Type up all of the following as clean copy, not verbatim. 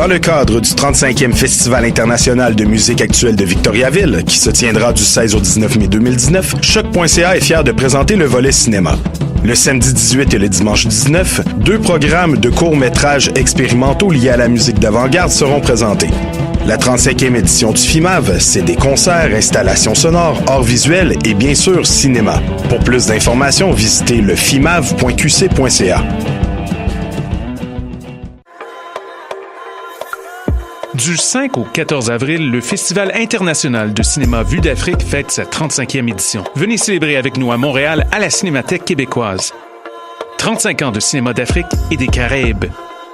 Dans le cadre du 35e Festival international de musique actuelle de Victoriaville, qui se tiendra du 16 au 19 mai 2019, Choc.ca est fier de présenter le volet cinéma. Le samedi 18 et le dimanche 19, 2 programmes de courts-métrages expérimentaux liés à la musique d'avant-garde seront présentés. La 35e édition du FIMAV, c'est des concerts, installations sonores, arts visuels et bien sûr cinéma. Pour plus d'informations, visitez le fimav.qc.ca. Du 5 au 14 avril, le Festival international de cinéma Vue d'Afrique fête sa 35e édition. Venez célébrer avec nous à Montréal, à la Cinémathèque québécoise. 35 ans de cinéma d'Afrique et des Caraïbes.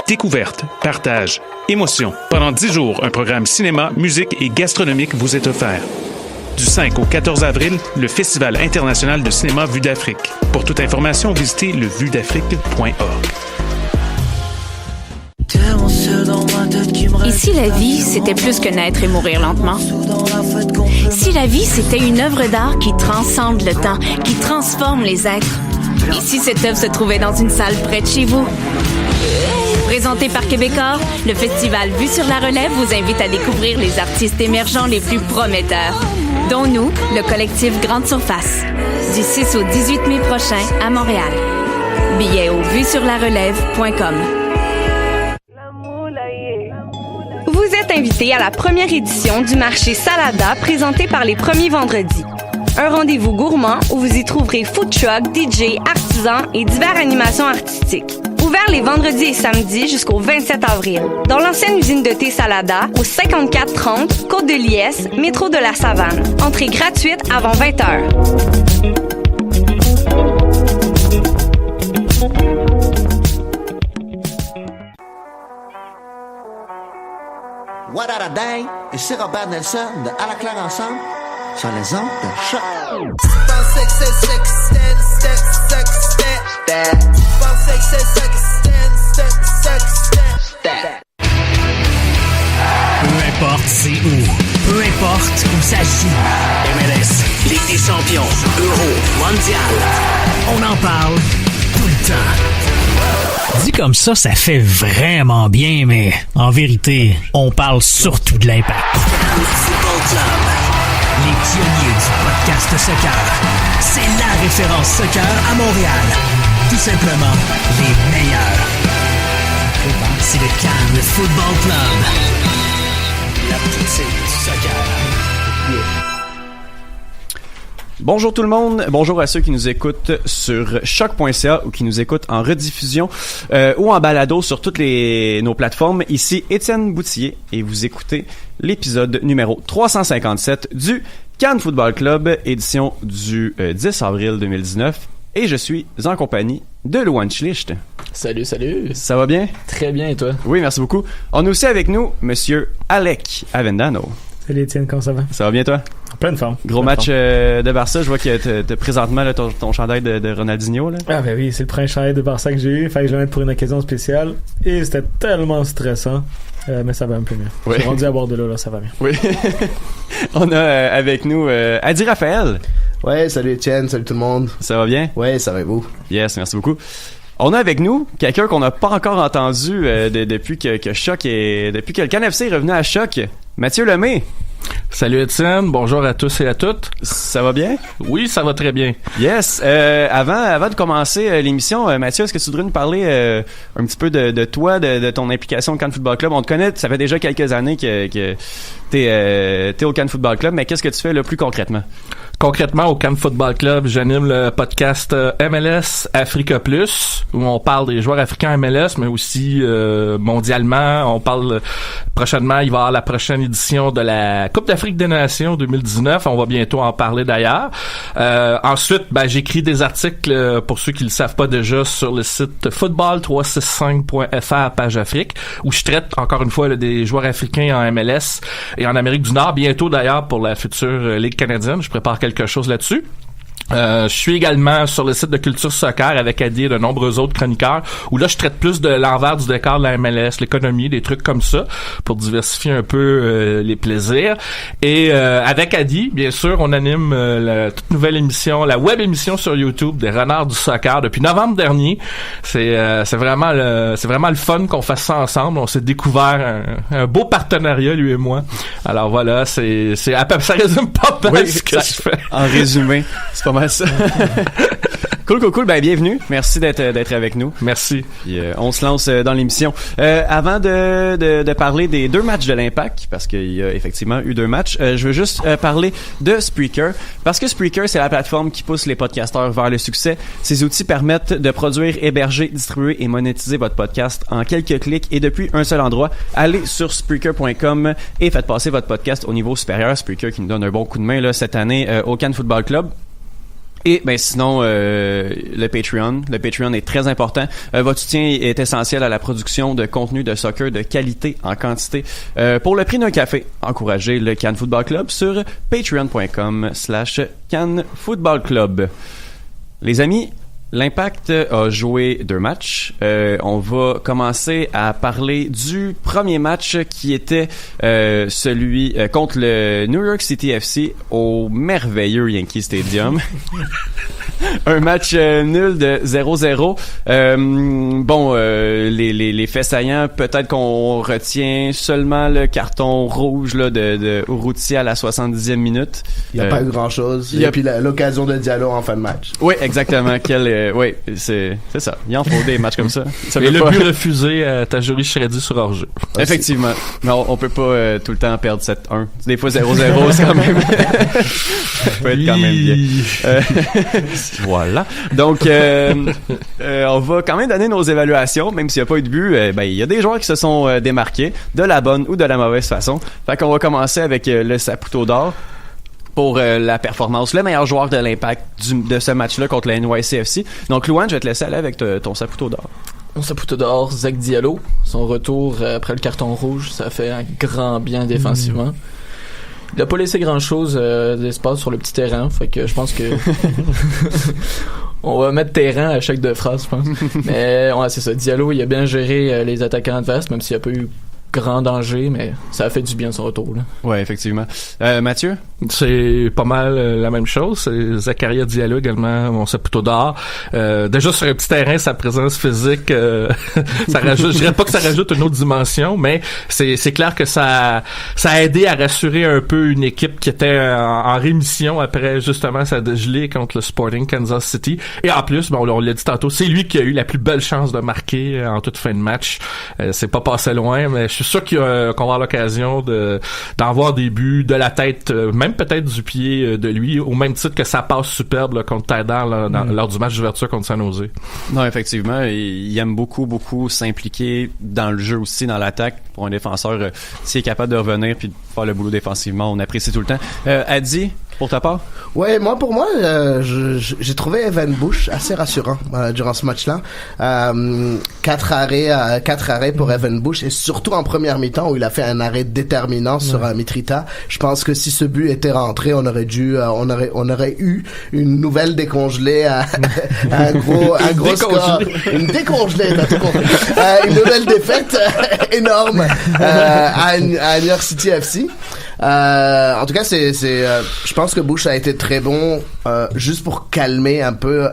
Découverte, partage, émotion. Pendant 10 jours, un programme cinéma, musique et gastronomique vous est offert. Du 5 au 14 avril, le Festival international de cinéma Vue d'Afrique. Pour toute information, visitez levuedafrique.org. Et si la vie, c'était plus que naître et mourir lentement? Si la vie, c'était une œuvre d'art qui transcende le temps, qui transforme les êtres? Et si cette œuvre se trouvait dans une salle près de chez vous? Présenté par Québécois, le festival Vue sur la Relève vous invite à découvrir les artistes émergents les plus prometteurs, dont nous, le collectif Grande Surface, du 6 au 18 mai prochain à Montréal. Billets au vuesurlarelève.com. Vous êtes invité à la première édition du marché Salada présenté par les premiers vendredis. Un rendez-vous gourmand où vous y trouverez food truck, DJ, artisans et diverses animations artistiques. Ouvert les vendredis et samedis jusqu'au 27 avril. Dans l'ancienne usine de thé Salada, au 5430 Côte de Liesse, métro de la Savane. Entrée gratuite avant 20h. What a day! Ici Robert Nelson de À la claire ensemble sur les ondes de Choc. Peu importe c'est où, peu importe où ça joue. MLS, Ligue des champions, Euro, Mondial. On en parle tout le temps. Dit comme ça fait vraiment bien, mais en vérité, on parle surtout de l'Impact. Football Club, les pionniers du podcast soccer. C'est la référence soccer à Montréal. Tout simplement, les meilleurs. C'est le Cannes Football Club. La poutine du soccer. Bonjour tout le monde, bonjour à ceux qui nous écoutent sur choc.ca ou qui nous écoutent en rediffusion ou en balado sur toutes nos plateformes. Ici Étienne Boutillier et vous écoutez l'épisode numéro 357 du Cannes Football Club, édition du 10 avril 2019. Et je suis en compagnie de Louane Schlicht. Salut, salut. Ça va bien? Très bien, et toi? Oui, merci beaucoup. On a aussi avec nous Monsieur Alec Avendano. Salut Étienne, comment ça va? Ça va bien toi? En pleine forme. Gros match de Barça, je vois que t'as présentement là, ton chandail de Ronaldinho. Là. Ah ben oui, c'est le premier chandail de Barça que j'ai eu, fallait que je le mette pour une occasion spéciale et c'était tellement stressant, mais ça va un peu mieux. Oui. Je suis rendu à bord de là, ça va bien. Oui. On a avec nous Adi Raphaël. Ouais, salut Étienne, salut tout le monde. Ça va bien? Ouais, ça va vous. Yes, merci beaucoup. On a avec nous quelqu'un qu'on n'a pas encore entendu depuis que Choc depuis que le Cannes FC est revenu à Choc. Mathieu Lemay. Salut Étienne, bonjour à tous et à toutes. Ça va bien? Oui, ça va très bien. Yes. Avant de commencer l'émission, Mathieu, est-ce que tu voudrais nous parler un petit peu de toi, de ton implication au Cannes Football Club? On te connaît, ça fait déjà quelques années que t'es au Cannes Football Club, mais qu'est-ce que tu fais là plus concrètement? Concrètement, au Cannes Football Club, j'anime le podcast MLS Africa Plus, où on parle des joueurs africains MLS, mais aussi mondialement. On parle prochainement, il va y avoir la prochaine édition de la Coupe d'Afrique des Nations 2019. On va bientôt en parler d'ailleurs. Ensuite, j'écris des articles, pour ceux qui le savent pas déjà, sur le site football365.fr page Afrique, où je traite encore une fois des joueurs africains en MLS et en Amérique du Nord. Bientôt d'ailleurs pour la future Ligue canadienne. Je prépare quelque chose là-dessus. Je suis également sur le site de Culture Soccer avec Adi et de nombreux autres chroniqueurs où là je traite plus de l'envers du décor de la MLS, l'économie, des trucs comme ça pour diversifier un peu les plaisirs. Et avec Adi, bien sûr, on anime la toute nouvelle émission, la web émission sur YouTube des Renards du Soccer depuis novembre dernier. C'est vraiment le fun qu'on fasse ça ensemble. On s'est découvert un beau partenariat, lui et moi. Alors voilà, ça résume pas mal ce que je fais. En résumé, c'est pas mal ça. Cool. Ben, bienvenue. Merci d'être avec nous. Merci. Puis, on se lance dans l'émission. Avant de parler des 2 matchs de l'Impact, parce qu'il y a effectivement eu 2 matchs, je veux juste parler de Spreaker. Parce que Spreaker, c'est la plateforme qui pousse les podcasteurs vers le succès. Ces outils permettent de produire, héberger, distribuer et monétiser votre podcast en quelques clics et depuis un seul endroit. Allez sur Spreaker.com et faites passer votre podcast au niveau supérieur. Spreaker qui nous donne un bon coup de main là, cette année au Cannes Football Club. Et ben sinon le Patreon est très important. Votre soutien est essentiel à la production de contenu de soccer de qualité en quantité. Pour le prix d'un café, encouragez le Cannes Football Club sur patreon.com/Cannes Football Club. Les amis, l'Impact a joué 2 matchs. On va commencer à parler du premier match qui était celui contre le New York City FC au merveilleux Yankee Stadium. Un match nul de 0-0. Les faits saillants, peut-être qu'on retient seulement le carton rouge là, de Urruti à la 70e minute. Il n'y a pas eu grand-chose. Et puis l'occasion de Diallo en fin de match. Oui, exactement. Oui, c'est ça. Il en faut des matchs comme ça. Et le but refusé, ta jury Shredy sur hors-jeu. Effectivement. Mais on peut pas tout le temps perdre 7-1. Des fois 0-0, c'est quand même... ça peut être quand même bien. Voilà. Donc, on va quand même donner nos évaluations, même s'il n'y a pas eu de but. Il y a des joueurs qui se sont démarqués de la bonne ou de la mauvaise façon. Fait qu'on va commencer avec le Saputo d'or. Pour la performance, le meilleur joueur de l'Impact de ce match-là contre la NYCFC. Donc, Louane, je vais te laisser aller avec ton Saputo d'or. Mon Saputo d'or, Zach Diallo. Son retour après le carton rouge, ça fait un grand bien défensivement. Il a pas laissé grand-chose d'espace sur le petit terrain, fait que je pense que on va mettre terrain à chaque 2 phrases, je pense. Mais ouais, c'est ça. Diallo, il a bien géré les attaquants adverses, même s'il n'y a pas eu grand danger, mais ça a fait du bien son retour là. Ouais, effectivement. Mathieu? C'est pas mal la même chose. C'est Zakaria Diallo également, mon Saputo d'or. Déjà sur un petit terrain, sa présence physique, ça rajoute, je dirais pas que ça rajoute une autre dimension, mais c'est clair que ça a aidé à rassurer un peu une équipe qui était en rémission après justement sa dégelée contre le Sporting Kansas City. Et en plus, on l'a dit tantôt, c'est lui qui a eu la plus belle chance de marquer en toute fin de match. C'est pas passé loin, mais je suis sûr qu'on va avoir l'occasion d'en voir des buts de la tête, même peut-être du pied de lui, au même titre que sa passe superbe là, contre Tadar lors du match d'ouverture contre San Jose. Non, effectivement, il aime beaucoup s'impliquer dans le jeu aussi, dans l'attaque. Pour un défenseur, s'il est capable de revenir puis de faire le boulot défensivement, on apprécie tout le temps. Adi, pour ta part? Ouais, pour moi, j'ai trouvé Evan Bush assez rassurant durant ce match-là. 4 arrêts pour Evan Bush, et surtout en première mi-temps où il a fait un arrêt déterminant sur Mitrita. Je pense que si ce but était rentré, on aurait eu une nouvelle décongelée un gros score, une décongelée, t'as tout compris. Une nouvelle défaite énorme à New York City FC. En tout cas, je pense que Bush a été très bon juste pour calmer un peu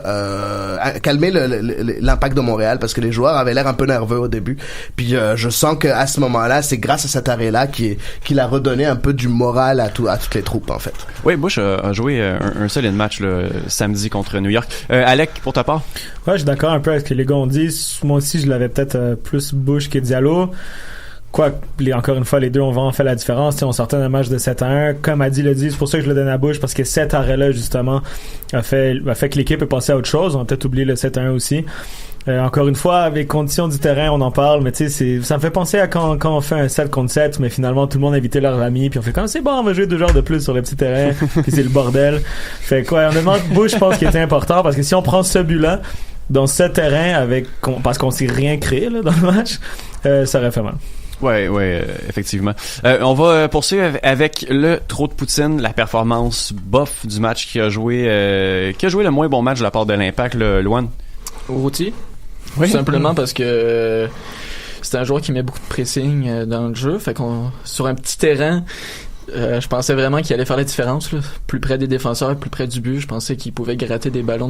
calmer l'impact de Montréal, parce que les joueurs avaient l'air un peu nerveux au début. Puis je sens que à ce moment-là, c'est grâce à cet arrêt-là qu'il a redonné un peu du moral à toutes les troupes en fait. Oui, Bush a joué un solide match là, samedi contre New York. Alec, pour ta part? Ouais, je suis d'accord un peu avec ce que les gars ont dit. Moi aussi, je l'avais peut-être plus Bush que Diallo. Encore une fois, les deux ont vraiment fait la différence. T'sais, on sortait d'un match de 7-1. Comme Adi l'a dit, c'est pour ça que je le donne à Bush, parce que cet arrêt-là, justement, a fait que l'équipe est passée à autre chose. On a peut-être oublié le 7-1 aussi. Encore une fois, avec conditions du terrain, on en parle, mais tu sais, ça me fait penser à quand on fait un 7 contre 7, mais finalement, tout le monde a invité leurs amis, puis on fait comme c'est bon, on va jouer 2 joueurs de plus sur le petit terrain, puis c'est le bordel. Fait quoi, honnêtement, Bush, je pense qu'il était important, parce que si on prend ce but-là, dans ce terrain, parce qu'on s'est rien créé, là, dans le match, ça aurait fait mal. Ouais, effectivement. On va poursuivre avec le trou de poutine, la performance bof du match qui a joué le moins bon match de la part de l'Impact, le Luan. Urruti? Oui. Tout simplement parce que c'est un joueur qui met beaucoup de pressing dans le jeu. Fait qu'on sur un petit terrain, je pensais vraiment qu'il allait faire la différence, là. Plus près des défenseurs, plus près du but. Je pensais qu'il pouvait gratter des ballons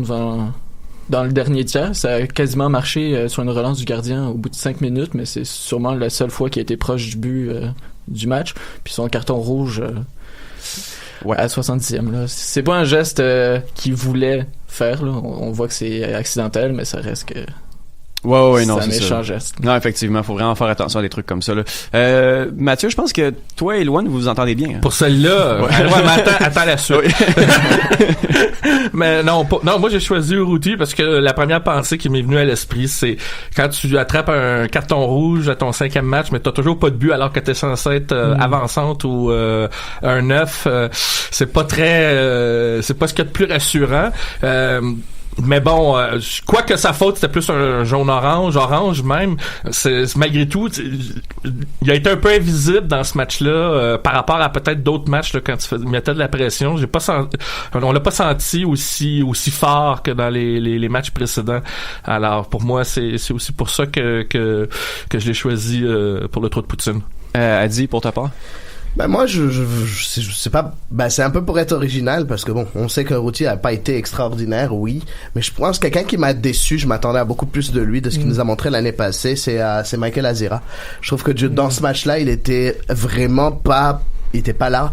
dans le dernier tiers. Ça a quasiment marché sur une relance du gardien au bout de 5 minutes, mais c'est sûrement la seule fois qu'il a été proche du but du match. Puis son carton rouge à 70e. Là. C'est pas un geste qu'il voulait faire. Là. On voit que c'est accidentel, mais ça reste que... Ouais, non, c'est un c'est méchant ça. geste. Non, effectivement, faut vraiment faire attention à des trucs comme ça, là. Mathieu, je pense que toi et Luan, vous vous entendez bien. Hein? Pour celle-là, mais attends la suite. Mais non, moi j'ai choisi Urruti parce que la première pensée qui m'est venue à l'esprit, c'est quand tu attrapes un carton rouge à ton 5e match, mais t'as toujours pas de but alors que t'es censé être avançante ou un 9, c'est pas très, c'est pas ce qu'il y a de plus rassurant. Mais bon, quoi que sa faute, c'était plus un jaune-orange même. C'est malgré tout, il a été un peu invisible dans ce match-là par rapport à peut-être d'autres matchs là, quand il mettait de la pression. On l'a pas senti aussi fort que dans les matchs précédents. Alors pour moi, c'est aussi pour ça que je l'ai choisi pour le trou de poutine. Adi, pour ta part? Ben moi je sais pas, ben c'est un peu pour être original parce que bon, on sait que Urruti a pas été extraordinaire, oui, mais je pense que quelqu'un qui m'a déçu, je m'attendais à beaucoup plus de lui de ce qu'il nous a montré l'année passée, c'est Michael Azira. Je trouve que dans ce match-là, il était vraiment pas il était pas là.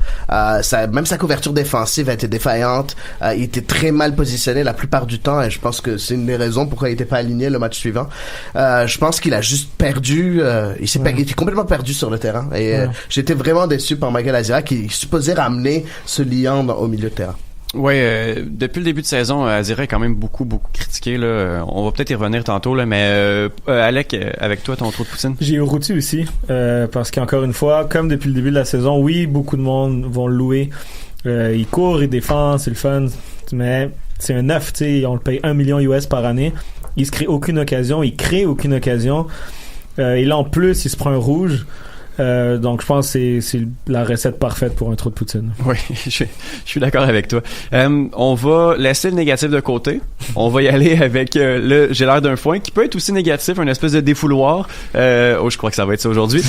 Même sa couverture défensive a été défaillante. Il était très mal positionné la plupart du temps et je pense que c'est une des raisons pourquoi il était pas aligné le match suivant. Je pense qu'il a juste perdu. Il était complètement perdu sur le terrain et j'étais vraiment déçu par Michael Azira qui supposait ramener ce liant au milieu de terrain. Ouais, depuis le début de saison, Azira est quand même beaucoup critiqué là. On va peut-être y revenir tantôt là, mais Alec, avec toi ton trou de poutine. J'ai Urruti aussi parce qu'encore une fois, comme depuis le début de la saison, oui, beaucoup de monde vont le louer. Il court, il défend, c'est le fun, mais c'est un 9, tu sais, on le paye 1 million US par année. Il se crée aucune occasion, il crée aucune occasion. Et là en plus, il se prend un rouge. Donc je pense que c'est la recette parfaite pour un trou de poutine. Oui, je suis d'accord avec toi. On va laisser le négatif de côté. On va y aller avec le j'ai l'air d'un foin qui peut être aussi négatif, une espèce de défouloir. Je crois que ça va être ça aujourd'hui.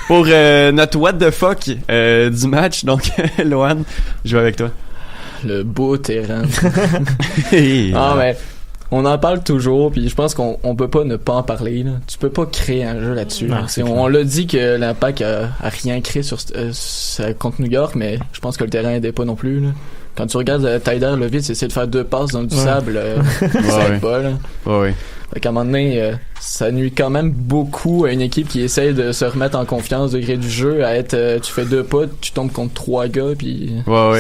Pour notre what the fuck du match. Donc Lohan, je vais avec toi. Le beau terrain. Mais on en parle toujours, puis je pense qu'on peut pas ne pas en parler. Là. Tu peux pas créer un jeu là-dessus. Non, là. On l'a dit que l'Impact a rien créé contre New York, mais je pense que le terrain aidait pas non plus. Là. Quand tu regardes Tyler Lovitz essayer de faire 2 passes dans du sable, ça aide pas. Là. Ouais. Fait qu'à un moment donné, ça nuit quand même beaucoup à une équipe qui essaye de se remettre en confiance, de gré du jeu, à être, tu fais 2 pas, tu tombes contre 3 gars, puis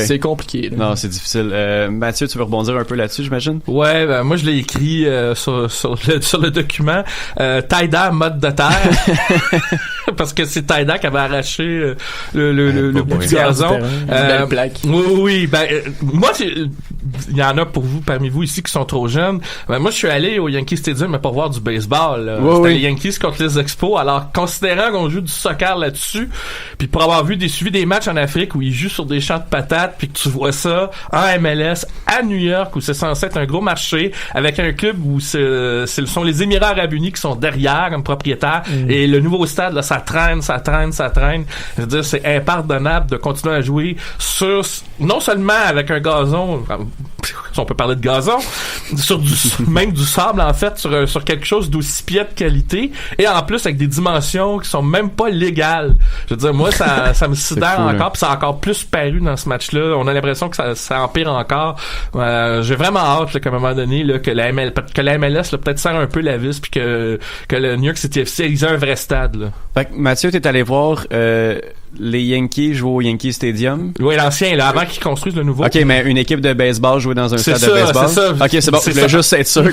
c'est compliqué. Là. Non, c'est difficile. Mathieu, tu veux rebondir un peu là-dessus, j'imagine? Ouais, ben moi je l'ai écrit sur le document. Taïda mode de terre, parce que c'est Taïda qui avait arraché le bout du gazon. Belle plaque. Oui. Ben moi, il y en a pour vous parmi vous ici qui sont trop jeunes. Ben, moi, je suis allé au Yankee Stadium mais pour voir du baseball. C'était les Yankees contre les Expos. Alors, considérant qu'on joue du soccer là-dessus, puis pour avoir suivi des matchs en Afrique où ils jouent sur des champs de patates, puis que tu vois ça en MLS à New York où c'est censé être un gros marché avec un club où ce sont les Émirats Arabes Unis qui sont derrière comme propriétaires et le nouveau stade là, ça traîne. Je veux dire, c'est impardonnable de continuer à jouer sur non seulement avec un gazon, si on peut parler de gazon, sur même du sable en fait, sur quelque chose d'aussi pied de qualité et en plus avec des dimensions qui sont même pas légales. Je veux dire, moi ça me sidère encore, puis ça a encore plus paru dans ce match-là. On a l'impression que ça empire encore. J'ai vraiment hâte là, qu'à un moment donné là, que la MLS là, peut-être serre un peu la vis puis que le New York City FC ait un vrai stade. Là. Fait que Mathieu, t'es allé voir les Yankees jouent au Yankee Stadium. Oui, l'ancien, là, avant qu'ils construisent le nouveau. OK, mais une équipe de baseball jouait dans un stade de baseball. C'est ça. OK, c'est bon. Je voulais juste être sûr.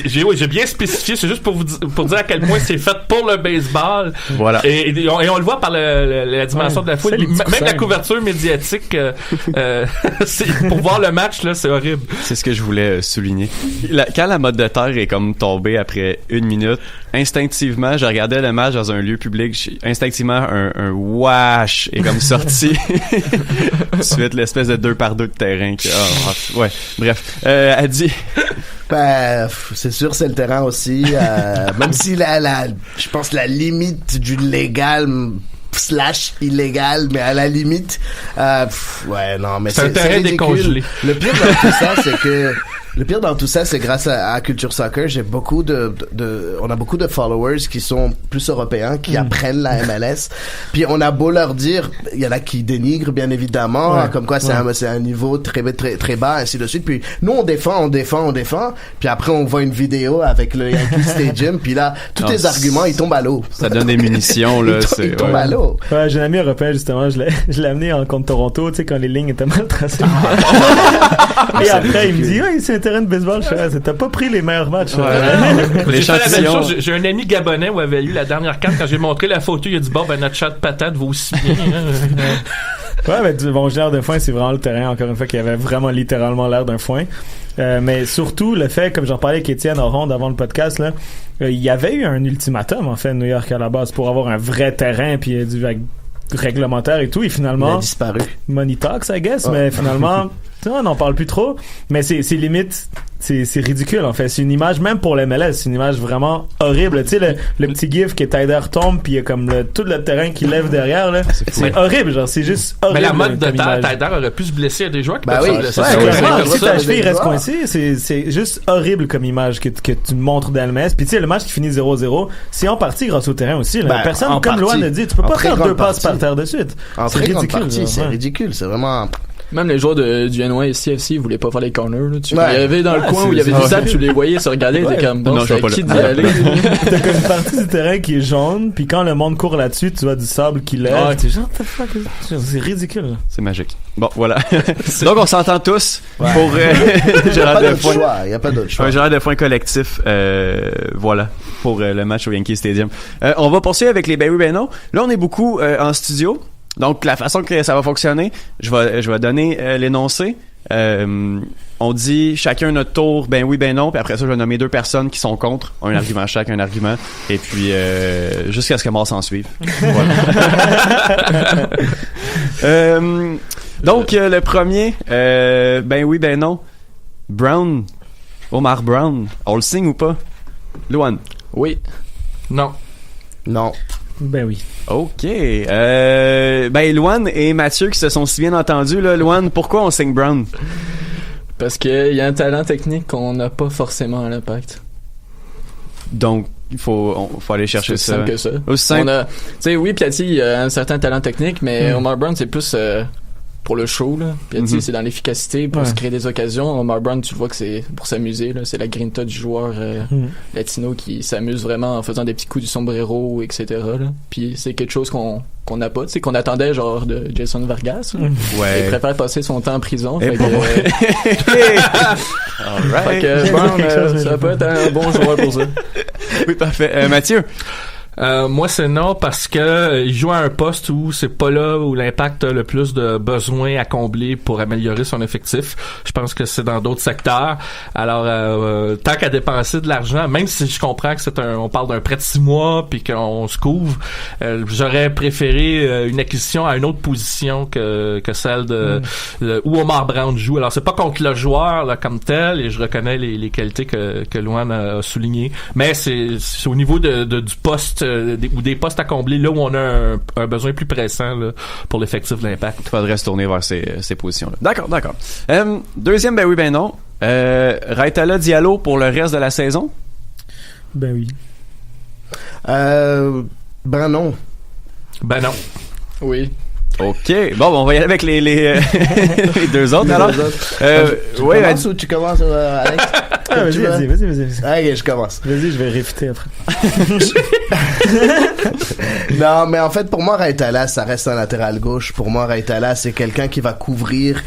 J'ai bien spécifié. C'est juste pour dire à quel point c'est fait pour le baseball. Voilà. Et on le voit par la dimension de la foule. Même la couverture médiatique, pour voir le match, là, c'est horrible. C'est ce que je voulais souligner. Quand la mode de terre est comme tombée après 1 minute, instinctivement, je regardais le match dans un lieu public. Instinctivement, un wash est comme sorti. Suite l'espèce de 2x2 de terrain. Ouais, bref. Elle dit... Ben, c'est sûr, c'est le terrain aussi. Même si je pense la limite du légal / illégal, mais à la limite, ouais, non, mais c'est un terrain décongelé. Le pire dans tout ça, c'est que grâce à Culture Soccer, on a beaucoup de followers qui sont plus européens, qui apprennent la MLS. Puis on a beau leur dire, il y en a qui dénigrent, bien évidemment, comme quoi c'est un niveau très, très, très bas, ainsi de suite. Puis nous, on défend. Puis après, on voit une vidéo avec le Yankee Stadium. Puis là, tous les arguments, ils tombent à l'eau. Ça donne des munitions, là. Ils tombent à l'eau. Ouais, j'ai un ami européen, justement, je l'ai amené en contre Toronto, tu sais, quand les lignes étaient mal tracées. Et après, il me dit, ouais, c'est un terrain de baseball, t'as pas pris les meilleurs matchs. J'ai fait la même chose. J'ai un ami gabonais où avait eu la dernière carte. Quand j'ai montré la photo, il a dit, bon, ben, notre chat de patate vaut aussi bien. Ouais, mais bon, l'air d'un foin, c'est vraiment le terrain, encore une fois, qui avait vraiment littéralement l'air d'un foin. Mais surtout, le fait, comme j'en parlais avec Étienne en ronde avant le podcast, là, il y avait eu un ultimatum, en fait, à New York à la base, pour avoir un vrai terrain, puis du réglementaire et tout, et finalement... Il a disparu. Money talks, I guess, mais finalement... on n'en parle plus trop, mais c'est limite, c'est ridicule en fait. C'est une image, même pour le MLS, c'est une image vraiment horrible. Tu sais, le petit gif que Tyder tombe, puis il y a comme tout le terrain qui lève derrière, là. C'est horrible, genre, c'est juste horrible. Mais la mode de terre, Tyder aurait pu se blesser à des joueurs qui peuvent se blesser. Clairement, si ta cheville reste coincée, c'est juste horrible comme image que tu montres dans le MLS. Puis tu sais, le match qui finit 0-0, c'est en partie grâce au terrain aussi. Personne, comme Loan a dit, tu peux pas faire 2 passes par terre de suite. C'est ridicule. C'est ridicule, c'est vraiment... Même les joueurs du NYCFC, ils voulaient pas faire les corners, là. Il y avait dans le coin où il y avait des sables, tu les voyais se regarder, t'es comme, bon, c'est qui d'y aller? T'as comme une partie du terrain qui est jaune, puis quand le monde court là-dessus, tu vois du sable qui lève. T'es genre, c'est ridicule. C'est magique. Bon, voilà. Donc, on s'entend tous pour, Gérard Defoin. Il y a pas d'autre choix. Un Gérard Defoin collectif, voilà, pour le match au Yankee Stadium. On va poursuivre avec les Ben oui, ben non. Là, on est beaucoup en studio. Donc, la façon que ça va fonctionner, je vais donner l'énoncé. On dit chacun notre tour, ben oui, ben non. Puis après ça, je vais nommer 2 personnes qui sont contre. Un argument chaque, un argument. Et puis, jusqu'à ce que mort s'en suive. Voilà. Donc, le premier, ben oui, ben non. Brown. Omar Brown. On le signe ou pas? Luan. Oui. Non. Non. Ben oui. OK. Ben, Luan et Mathieu qui se sont si bien entendus, là. Luan, pourquoi on signe Brown? Parce qu'il y a un talent technique qu'on n'a pas forcément à l'Impact. Donc, il faut aller chercher ça. C'est simple que ça. Aussi simple. Tu sais, oui, Piatti a un certain talent technique, mais Omar Brown, c'est plus pour le show, là. Piatti, c'est dans l'efficacité, pour se créer des occasions. Omar Brown, tu vois que c'est pour s'amuser, là. C'est la grinta du joueur latino qui s'amuse vraiment en faisant des petits coups du sombrero, etc., là. Puis c'est quelque chose qu'on n'a pas, tu sais, qu'on attendait genre de Jason Vargas. Ouais. Il préfère passer son temps en prison. Fait que Brown, ça peut être un bon joueur pour ça. Oui, parfait. Mathieu? Moi, c'est non parce que il joue à un poste où c'est pas là où l'Impact a le plus de besoins à combler pour améliorer son effectif. Je pense que c'est dans d'autres secteurs. Alors, tant qu'à dépenser de l'argent, même si je comprends que on parle d'un prêt de 6 mois puis qu'on se couvre, j'aurais préféré une acquisition à une autre position que celle où Omar Brown joue. Alors, c'est pas contre le joueur là, comme tel, et je reconnais les qualités que Luan a soulignées, mais c'est au niveau du poste ou des postes à combler là où on a un besoin plus pressant là, pour l'effectif de l'Impact. Il faudrait se tourner vers ces positions-là. D'accord. Deuxième, ben oui, ben non. Raitala Diallo pour le reste de la saison? Ben oui. Ben non. Ben non. Oui. OK. Bon, on va y aller avec les les 2 autres, alors. Tu commences ou tu commences, Alex? Vas-y. Ok, je commence. Vas-y, je vais réfuter après. Non, mais en fait, pour moi, Raitala, ça reste un latéral gauche. Pour moi, Raitala, c'est quelqu'un qui va couvrir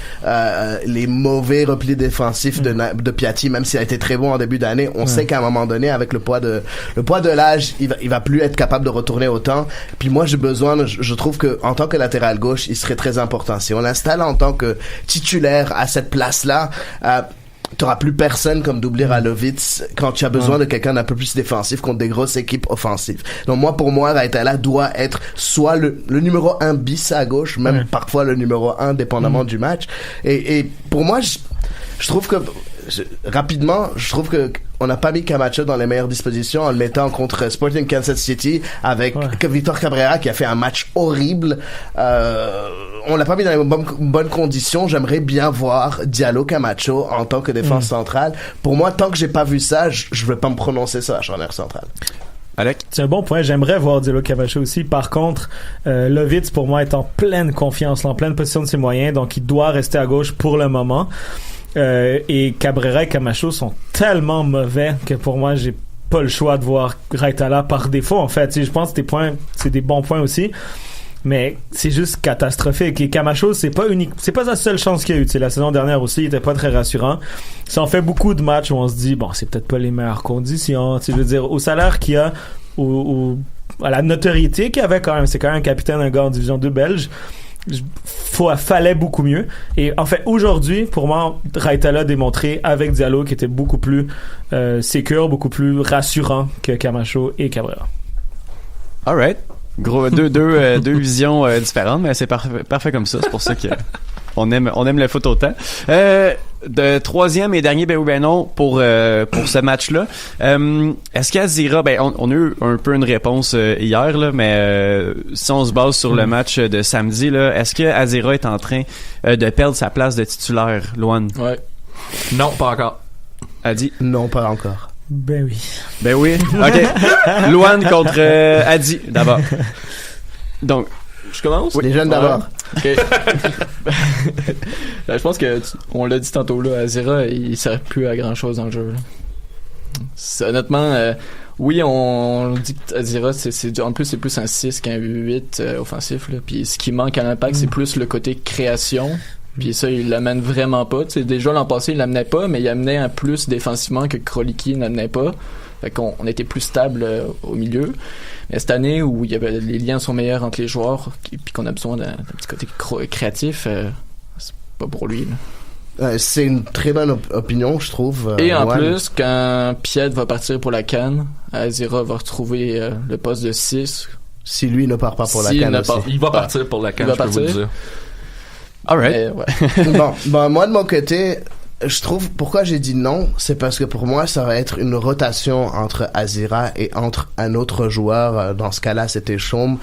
les mauvais replis défensifs de Piatti, même s'il a été très bon en début d'année. On sait qu'à un moment donné, avec le poids de l'âge, il va plus être capable de retourner autant. Puis moi, je trouve que en tant que latéral gauche, il serait très important. Si on l'installe en tant que titulaire à cette place-là, t'auras plus personne comme doubler Ralovitz quand tu as besoin de quelqu'un d'un peu plus défensif contre des grosses équipes offensives. Donc pour moi, Raitala doit être soit le numéro 1 bis à gauche, même parfois le numéro 1 dépendamment du match. Et pour moi, je trouve que rapidement, je trouve que on n'a pas mis Camacho dans les meilleures dispositions en le mettant contre Sporting Kansas City avec Victor Cabrera qui a fait un match horrible. On l'a pas mis dans les bonnes conditions. J'aimerais bien voir Diallo Camacho en tant que défense centrale. Pour moi, tant que j'ai pas vu ça, je veux pas me prononcer sur la charnière centrale. Alec? C'est un bon point. J'aimerais voir Diallo Camacho aussi. Par contre, Lovitz, pour moi, est en pleine confiance, en pleine position de ses moyens, donc il doit rester à gauche pour le moment. Et Cabrera et Camacho sont tellement mauvais que pour moi, j'ai pas le choix de voir Raitala par défaut. En fait, je pense que tes points, c'est des bons points aussi. Mais c'est juste catastrophique. Et Camacho, c'est pas sa seule chance qu'il y a eu. La saison dernière aussi, il était pas très rassurant. Ça en fait beaucoup de matchs où on se dit, bon, c'est peut-être pas les meilleures conditions. Je veux dire, au salaire qu'il y a, à la notoriété qu'il y avait quand même, c'est quand même un capitaine d'un gars en division 2 belge. Fallait beaucoup mieux. Et en fait, aujourd'hui, pour moi, Raitala a démontré avec Diallo qui était beaucoup plus sécure, beaucoup plus rassurant que Camacho et Cabrera. Alright. Gros, deux visions différentes, mais c'est parfait comme ça. C'est pour ça que on aime le foot autant. De troisième et dernier non pour ce match-là. Est-ce qu'Azira, on a eu un peu une réponse hier là, mais si on se base sur le match de samedi là, est-ce que Azira est en train de perdre sa place de titulaire, Loan? Ouais. Non, pas encore. Adi? Non, pas encore. Ben oui. OK. Loan contre Adi d'abord. Donc, je commence? Les jeunes d'abord. OK. Je pense que on l'a dit tantôt là, Azira, il sert plus à grand chose dans le jeu. Honnêtement, oui, on dit que Azira, en plus c'est plus un 6 qu'un 8 offensif là. Puis ce qui manque à l'Impact, c'est plus le côté création. Puis ça, il l'amène vraiment pas. T'sais, déjà l'an passé, il l'amenait pas, mais il amenait un plus défensivement que Kroliki n'amenait pas. Fait qu'on était plus stable au milieu. Mais cette année où il y avait les liens sont meilleurs entre les joueurs, puis qu'on a besoin d'un petit côté créatif, c'est pas pour lui. Là. C'est une très bonne opinion, je trouve. Et en plus, quand Piet va partir pour la CAN, Azira va retrouver le poste de 6. Si lui ne part pas pour la CAN aussi. Il va partir pour la CAN, je peux vous le dire. Alright. Bon, moi de mon côté, je trouve pourquoi j'ai dit non, c'est parce que pour moi ça va être une rotation entre Azira et entre un autre joueur. Dans ce cas-là, c'était Chaume,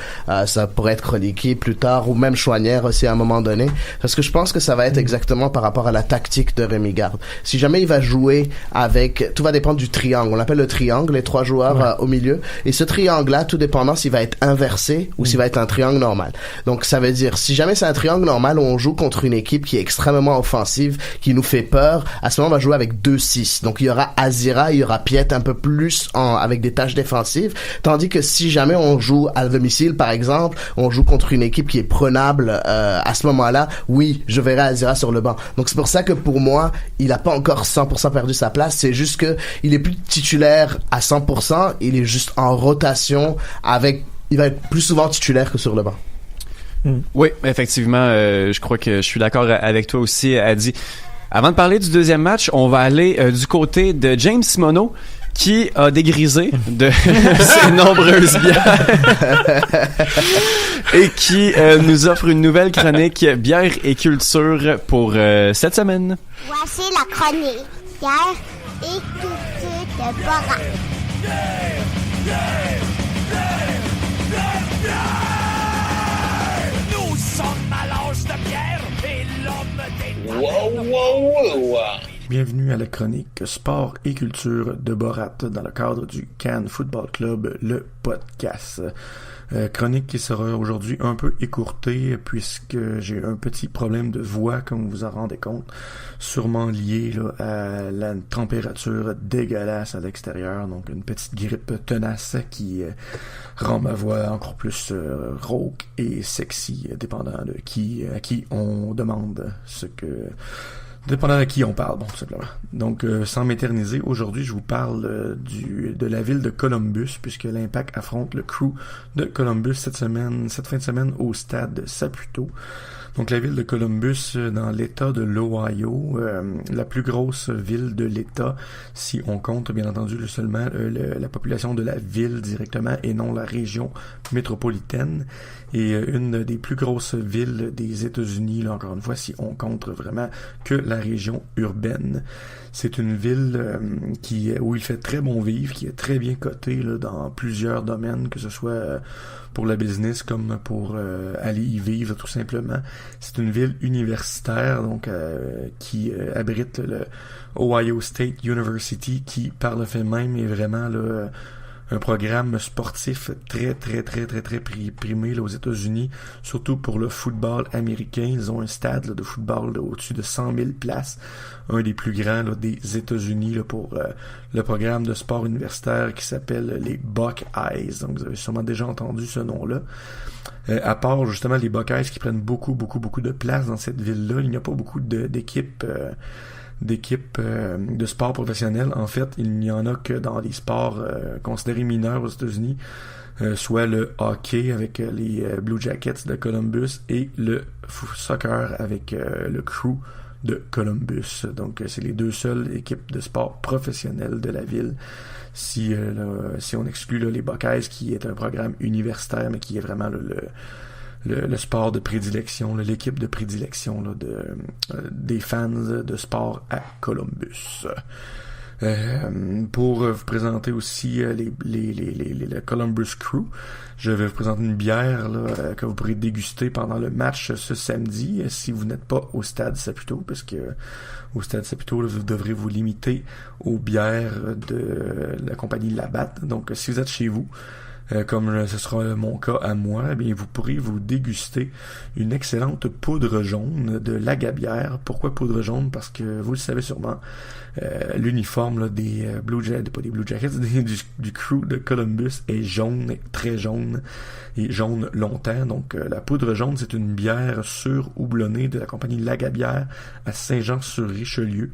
ça pourrait être Kroliki plus tard, ou même Chouanière aussi à un moment donné, parce que je pense que ça va être exactement par rapport à la tactique de Rémi Garde. Si jamais il va jouer avec, tout va dépendre du triangle. On l'appelle le triangle, les trois joueurs au milieu, et ce triangle-là, tout dépendant s'il va être inversé ou s'il va être un triangle normal. Donc ça veut dire, si jamais c'est un triangle normal où on joue contre une équipe qui est extrêmement offensive, qui nous fait peur, à ce moment on va jouer avec 2-6. Donc il y aura Azira, il y aura Piet un peu plus avec des tâches défensives, tandis que si jamais on joue à domicile par exemple, on joue contre une équipe qui est prenable, à ce moment-là, oui, je verrai Azira sur le banc. Donc c'est pour ça que pour moi, il a pas encore 100% perdu sa place, c'est juste que il est plus titulaire à 100%, il est juste en rotation il va être plus souvent titulaire que sur le banc. Oui, effectivement, je crois que je suis d'accord avec toi aussi, Adi. Avant de parler du deuxième match, on va aller du côté de James Simoneau qui a dégrisé de ses nombreuses bières et qui nous offre une nouvelle chronique bière et culture pour cette semaine. Voici la chronique bière et culture de Borat. Nous sommes à l'âge de pierre et l'homme des... Wow. Bienvenue à la chronique Sport et culture de Borat dans le cadre du Cannes Football Club, le podcast. Chronique qui sera aujourd'hui un peu écourtée puisque j'ai un petit problème de voix, comme vous vous en rendez compte, sûrement lié là, à la température dégueulasse à l'extérieur, donc une petite grippe tenace qui rend ma voix encore plus rauque et sexy, dépendant de à qui on demande dépendant de qui on parle, bon, tout simplement. Donc, sans m'éterniser, aujourd'hui, je vous parle de la ville de Columbus, puisque l'Impact affronte le Crew de Columbus cette fin de semaine au stade Saputo. Donc la ville de Columbus, dans l'État de l'Ohio, la plus grosse ville de l'État, si on compte bien entendu seulement la population de la ville directement et non la région métropolitaine, et une des plus grosses villes des États-Unis, là encore une fois, si on compte vraiment que la région urbaine. C'est une ville où il fait très bon vivre, qui est très bien cotée là, dans plusieurs domaines, que ce soit pour la business comme pour aller y vivre tout simplement. C'est une ville universitaire donc qui abrite le Ohio State University, qui par le fait même est vraiment là, un programme sportif très primé là, aux États-Unis, surtout pour le football américain. Ils ont un stade là, de football là, au-dessus de 100 000 places, un des plus grands là, des États-Unis là, pour le programme de sport universitaire qui s'appelle les Buckeyes. Donc vous avez sûrement déjà entendu ce nom-là. À part justement les Buckeyes qui prennent beaucoup de place dans cette ville-là, il n'y a pas beaucoup d'équipes de sport professionnels. En fait, il n'y en a que dans les sports considérés mineurs aux États-Unis, soit le hockey avec les Blue Jackets de Columbus et le soccer avec le Crew de Columbus. Donc, c'est les deux seules équipes de sport professionnelles de la ville. Si on exclut là, les Buckeyes, qui est un programme universitaire, mais qui est vraiment le sport de prédilection, là, l'équipe de prédilection là, des fans de sport à Columbus. Pour vous présenter aussi le Columbus Crew, je vais vous présenter une bière là, que vous pourrez déguster pendant le match ce samedi, si vous n'êtes pas au Stade Saputo, parce que au Stade Saputo, là, vous devrez vous limiter aux bières de la compagnie Labatt. Donc, si vous êtes chez vous, comme ce sera mon cas à moi, eh bien, vous pourrez vous déguster une excellente poudre jaune de Lagabière. Pourquoi poudre jaune? Parce que vous le savez sûrement, l'uniforme là, des Blue Jackets, pas des Blue Jackets, du Crew de Columbus est jaune, très jaune, et jaune longtemps. Donc la poudre jaune, c'est une bière sur-houblonnée de la compagnie Lagabière à Saint-Jean-sur-Richelieu.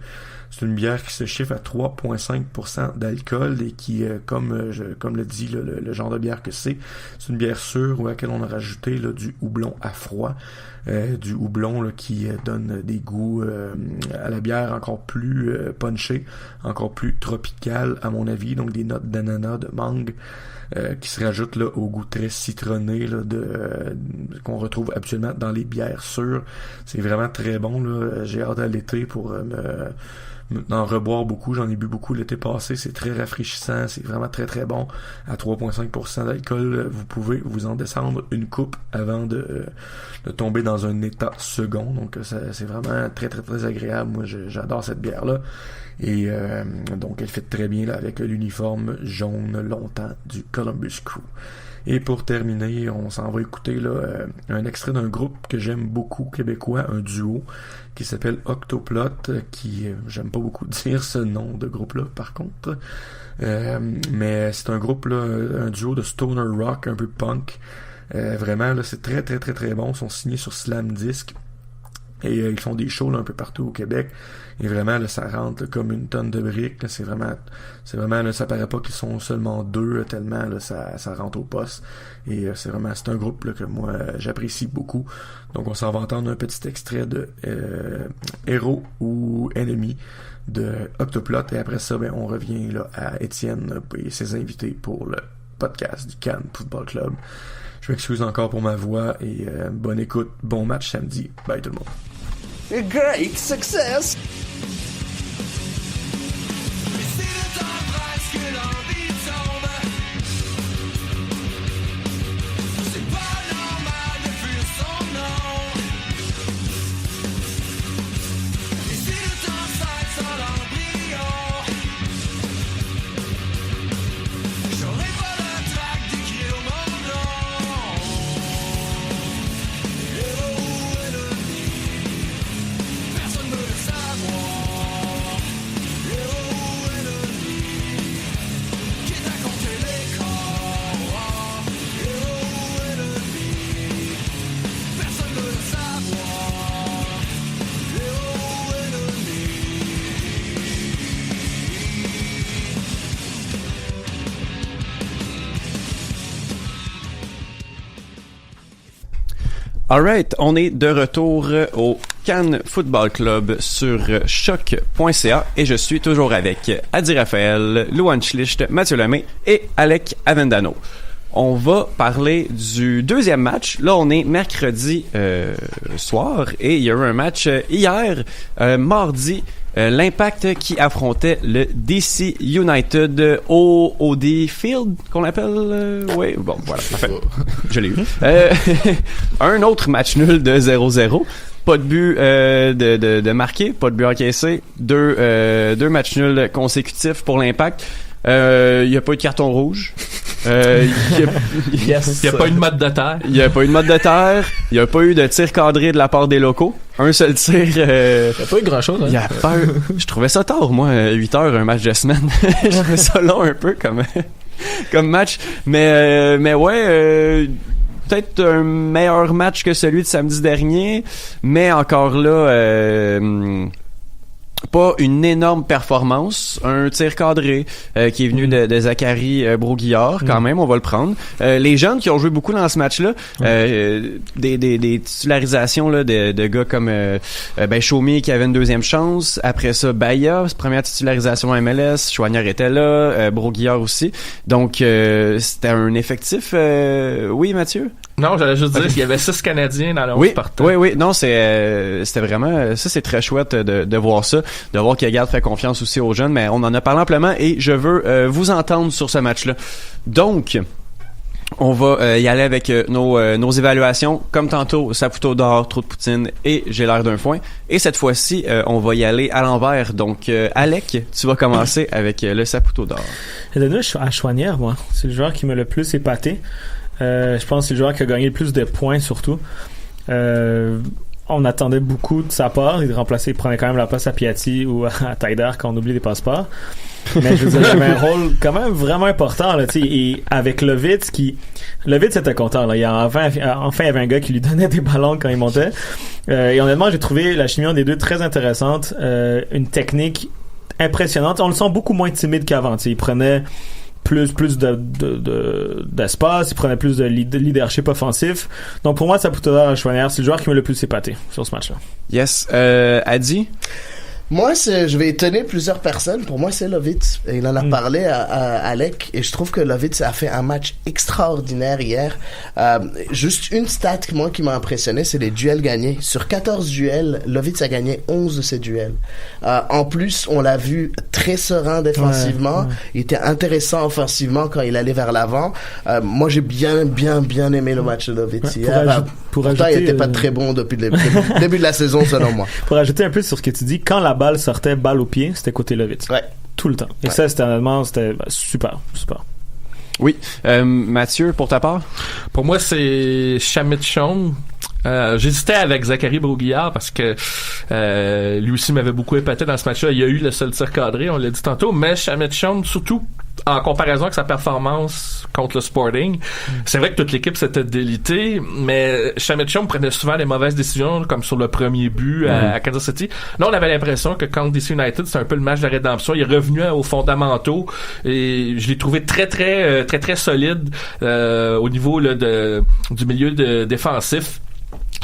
C'est une bière qui se chiffre à 3,5% d'alcool et qui, comme le dit le genre de bière que c'est une bière sûre à laquelle on a rajouté là, du houblon à froid, du houblon là, qui donne des goûts à la bière encore plus punché, encore plus tropical à mon avis, donc des notes d'ananas, de mangue, qui se rajoutent là, au goût très citronné là, qu'on retrouve habituellement dans les bières sûres. C'est vraiment très bon, là. J'ai hâte à l'été pour d'en reboire beaucoup. J'en ai bu beaucoup l'été passé. C'est très rafraîchissant. C'est vraiment très bon. À 3,5% d'alcool, vous pouvez vous en descendre une coupe avant de tomber dans un état second. Donc, c'est vraiment très agréable. Moi, j'adore cette bière-là. Et donc, elle fait très bien là, avec l'uniforme jaune longtemps du Columbus Crew. Et pour terminer, on s'en va écouter là, un extrait d'un groupe que j'aime beaucoup, québécois, un duo qui s'appelle Octoplot, qui j'aime pas beaucoup dire ce nom de groupe-là par contre, mais c'est un groupe là, un duo de stoner rock un peu punk, vraiment là c'est très bon. Ils sont signés sur Slam Disc. Et ils font des shows là, un peu partout au Québec. Et vraiment, là, ça rentre là, comme une tonne de briques. Là, c'est vraiment là, ça paraît pas qu'ils sont seulement deux, tellement là, ça rentre au poste. Et c'est un groupe là, que moi j'apprécie beaucoup. Donc on s'en va entendre un petit extrait de Héros ou Ennemi de Octoplot. Et après ça, on revient là, à Étienne et ses invités pour le podcast du Cannes Football Club. Je m'excuse encore pour ma voix et bonne écoute, bon match samedi. Bye tout le monde. Great success! Personne ne le savoir. Alright, on est de retour au Cannes Football Club sur choc.ca et je suis toujours avec Adi Raphaël, Louane Schlicht, Mathieu Lemay et Alec Avendano. On va parler du deuxième match. Là, on est mercredi soir et il y a eu un match hier, mardi. L'Impact qui affrontait le DC United au OD Field, qu'on appelle... oui, bon, voilà, parfait. Je l'ai eu. Un autre match nul de 0-0. Pas de but de marqué, pas de but encaissé. Deux matchs nuls consécutifs pour l'Impact. Il n'y a pas eu de carton rouge. Il n'y a pas eu de mode de terre. Il n'y a pas eu de mode de terre. Il n'y a pas eu de tir cadré de la part des locaux. Un seul tir. Il n'y a pas eu grand-chose. Il y a pas eu... Je trouvais ça tard, moi, 8 heures, un match de semaine. Je trouvais ça long un peu comme match. Mais ouais... peut-être un meilleur match que celui de samedi dernier, mais encore là... pas une énorme performance, un tir cadré qui est venu de Zachary Broguillard, quand même, on va le prendre. Les jeunes qui ont joué beaucoup dans ce match-là, des titularisations là, de gars comme Chaumier qui avait une deuxième chance, après ça Baya, première titularisation à MLS, Chouanière était là, Broguillard aussi. Donc c'était un effectif, oui Mathieu? Non, j'allais juste dire qu'il y avait 6 Canadiens dans le 11 partant. Oui, non, c'était vraiment, ça c'est très chouette de voir ça, de voir qu'il garde fait confiance aussi aux jeunes, mais on en a parlé amplement et je veux vous entendre sur ce match-là. Donc, on va y aller avec nos évaluations, comme tantôt, Saputo d'or, trop de poutine et j'ai l'air d'un foin. Et cette fois-ci, on va y aller à l'envers. Donc, Alec, tu vas commencer avec le Saputo d'or. J'ai donné à Chouanière, moi. C'est le joueur qui m'a le plus épaté. Je pense que c'est le joueur qui a gagné le plus de points, surtout. On attendait beaucoup de sa part. Il prenait quand même la place à Piatti ou à Taider quand on oublie les passeports. Mais je veux dire, il avait un rôle quand même vraiment important, là, tu sais. Et avec Lovitz était content, là. Enfin, il y avait un gars qui lui donnait des ballons quand il montait. Et honnêtement, j'ai trouvé la chimie des deux très intéressante. Une technique impressionnante. On le sent beaucoup moins timide qu'avant, tu sais. Il prenait plus d'espace, il prenait plus de leadership offensif. Donc pour moi, Saputo d'or à Chouanière, c'est le joueur qui m'a le plus épaté sur ce match-là. Yes. Adi? Moi, je vais étonner plusieurs personnes. Pour moi, c'est Lovitz. Il en a parlé à Alec et je trouve que Lovitz a fait un match extraordinaire hier. Juste une stat qui m'a impressionné, c'est les duels gagnés. Sur 14 duels, Lovitz a gagné 11 de ses duels. En plus, on l'a vu très serein défensivement. Ouais. Il était intéressant offensivement quand il allait vers l'avant. Moi, j'ai bien aimé le match de Lovitz hier. Pourtant, il était pas très bon depuis le début de la saison, selon moi. Pour ajouter un peu sur ce que tu dis, quand la balle sortait balle au pied, c'était côté Lovitz. Ouais. Tout le temps. Et ça, c'était super. Oui. Mathieu, pour ta part? Pour moi, c'est Shamit Chong. J'hésitais avec Zachary Broguillard parce que lui aussi m'avait beaucoup épaté dans ce match-là. Il y a eu le seul tir cadré, on l'a dit tantôt, mais Shamit Chong, surtout en comparaison avec sa performance contre le Sporting, c'est vrai que toute l'équipe s'était délitée, mais Shamit Chong prenait souvent les mauvaises décisions, comme sur le premier but à Kansas City. Là, on avait l'impression que contre DC United, c'est un peu le match de rédemption. Il est revenu aux fondamentaux et je l'ai trouvé très solide au niveau là, du milieu défensif.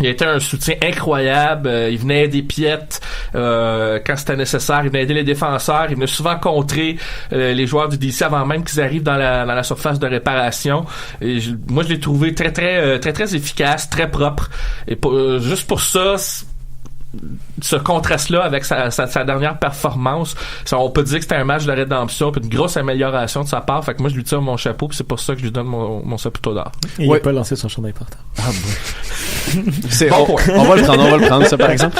Il a été un soutien incroyable. Il venait aider Piette quand c'était nécessaire. Il venait aider les défenseurs. Il venait souvent contrer les joueurs du DC avant même qu'ils arrivent dans la surface de réparation. Et moi, je l'ai trouvé très efficace, très propre. Et juste pour ça, ce contraste-là avec sa dernière performance, on peut dire que c'était un match de rédemption puis une grosse amélioration de sa part. Fait que moi, je lui tire mon chapeau puis c'est pour ça que je lui donne mon Saputo d'or. Et il n'a pas lancé son chandail par terre. Ah bon. On va le prendre, ça, par exemple.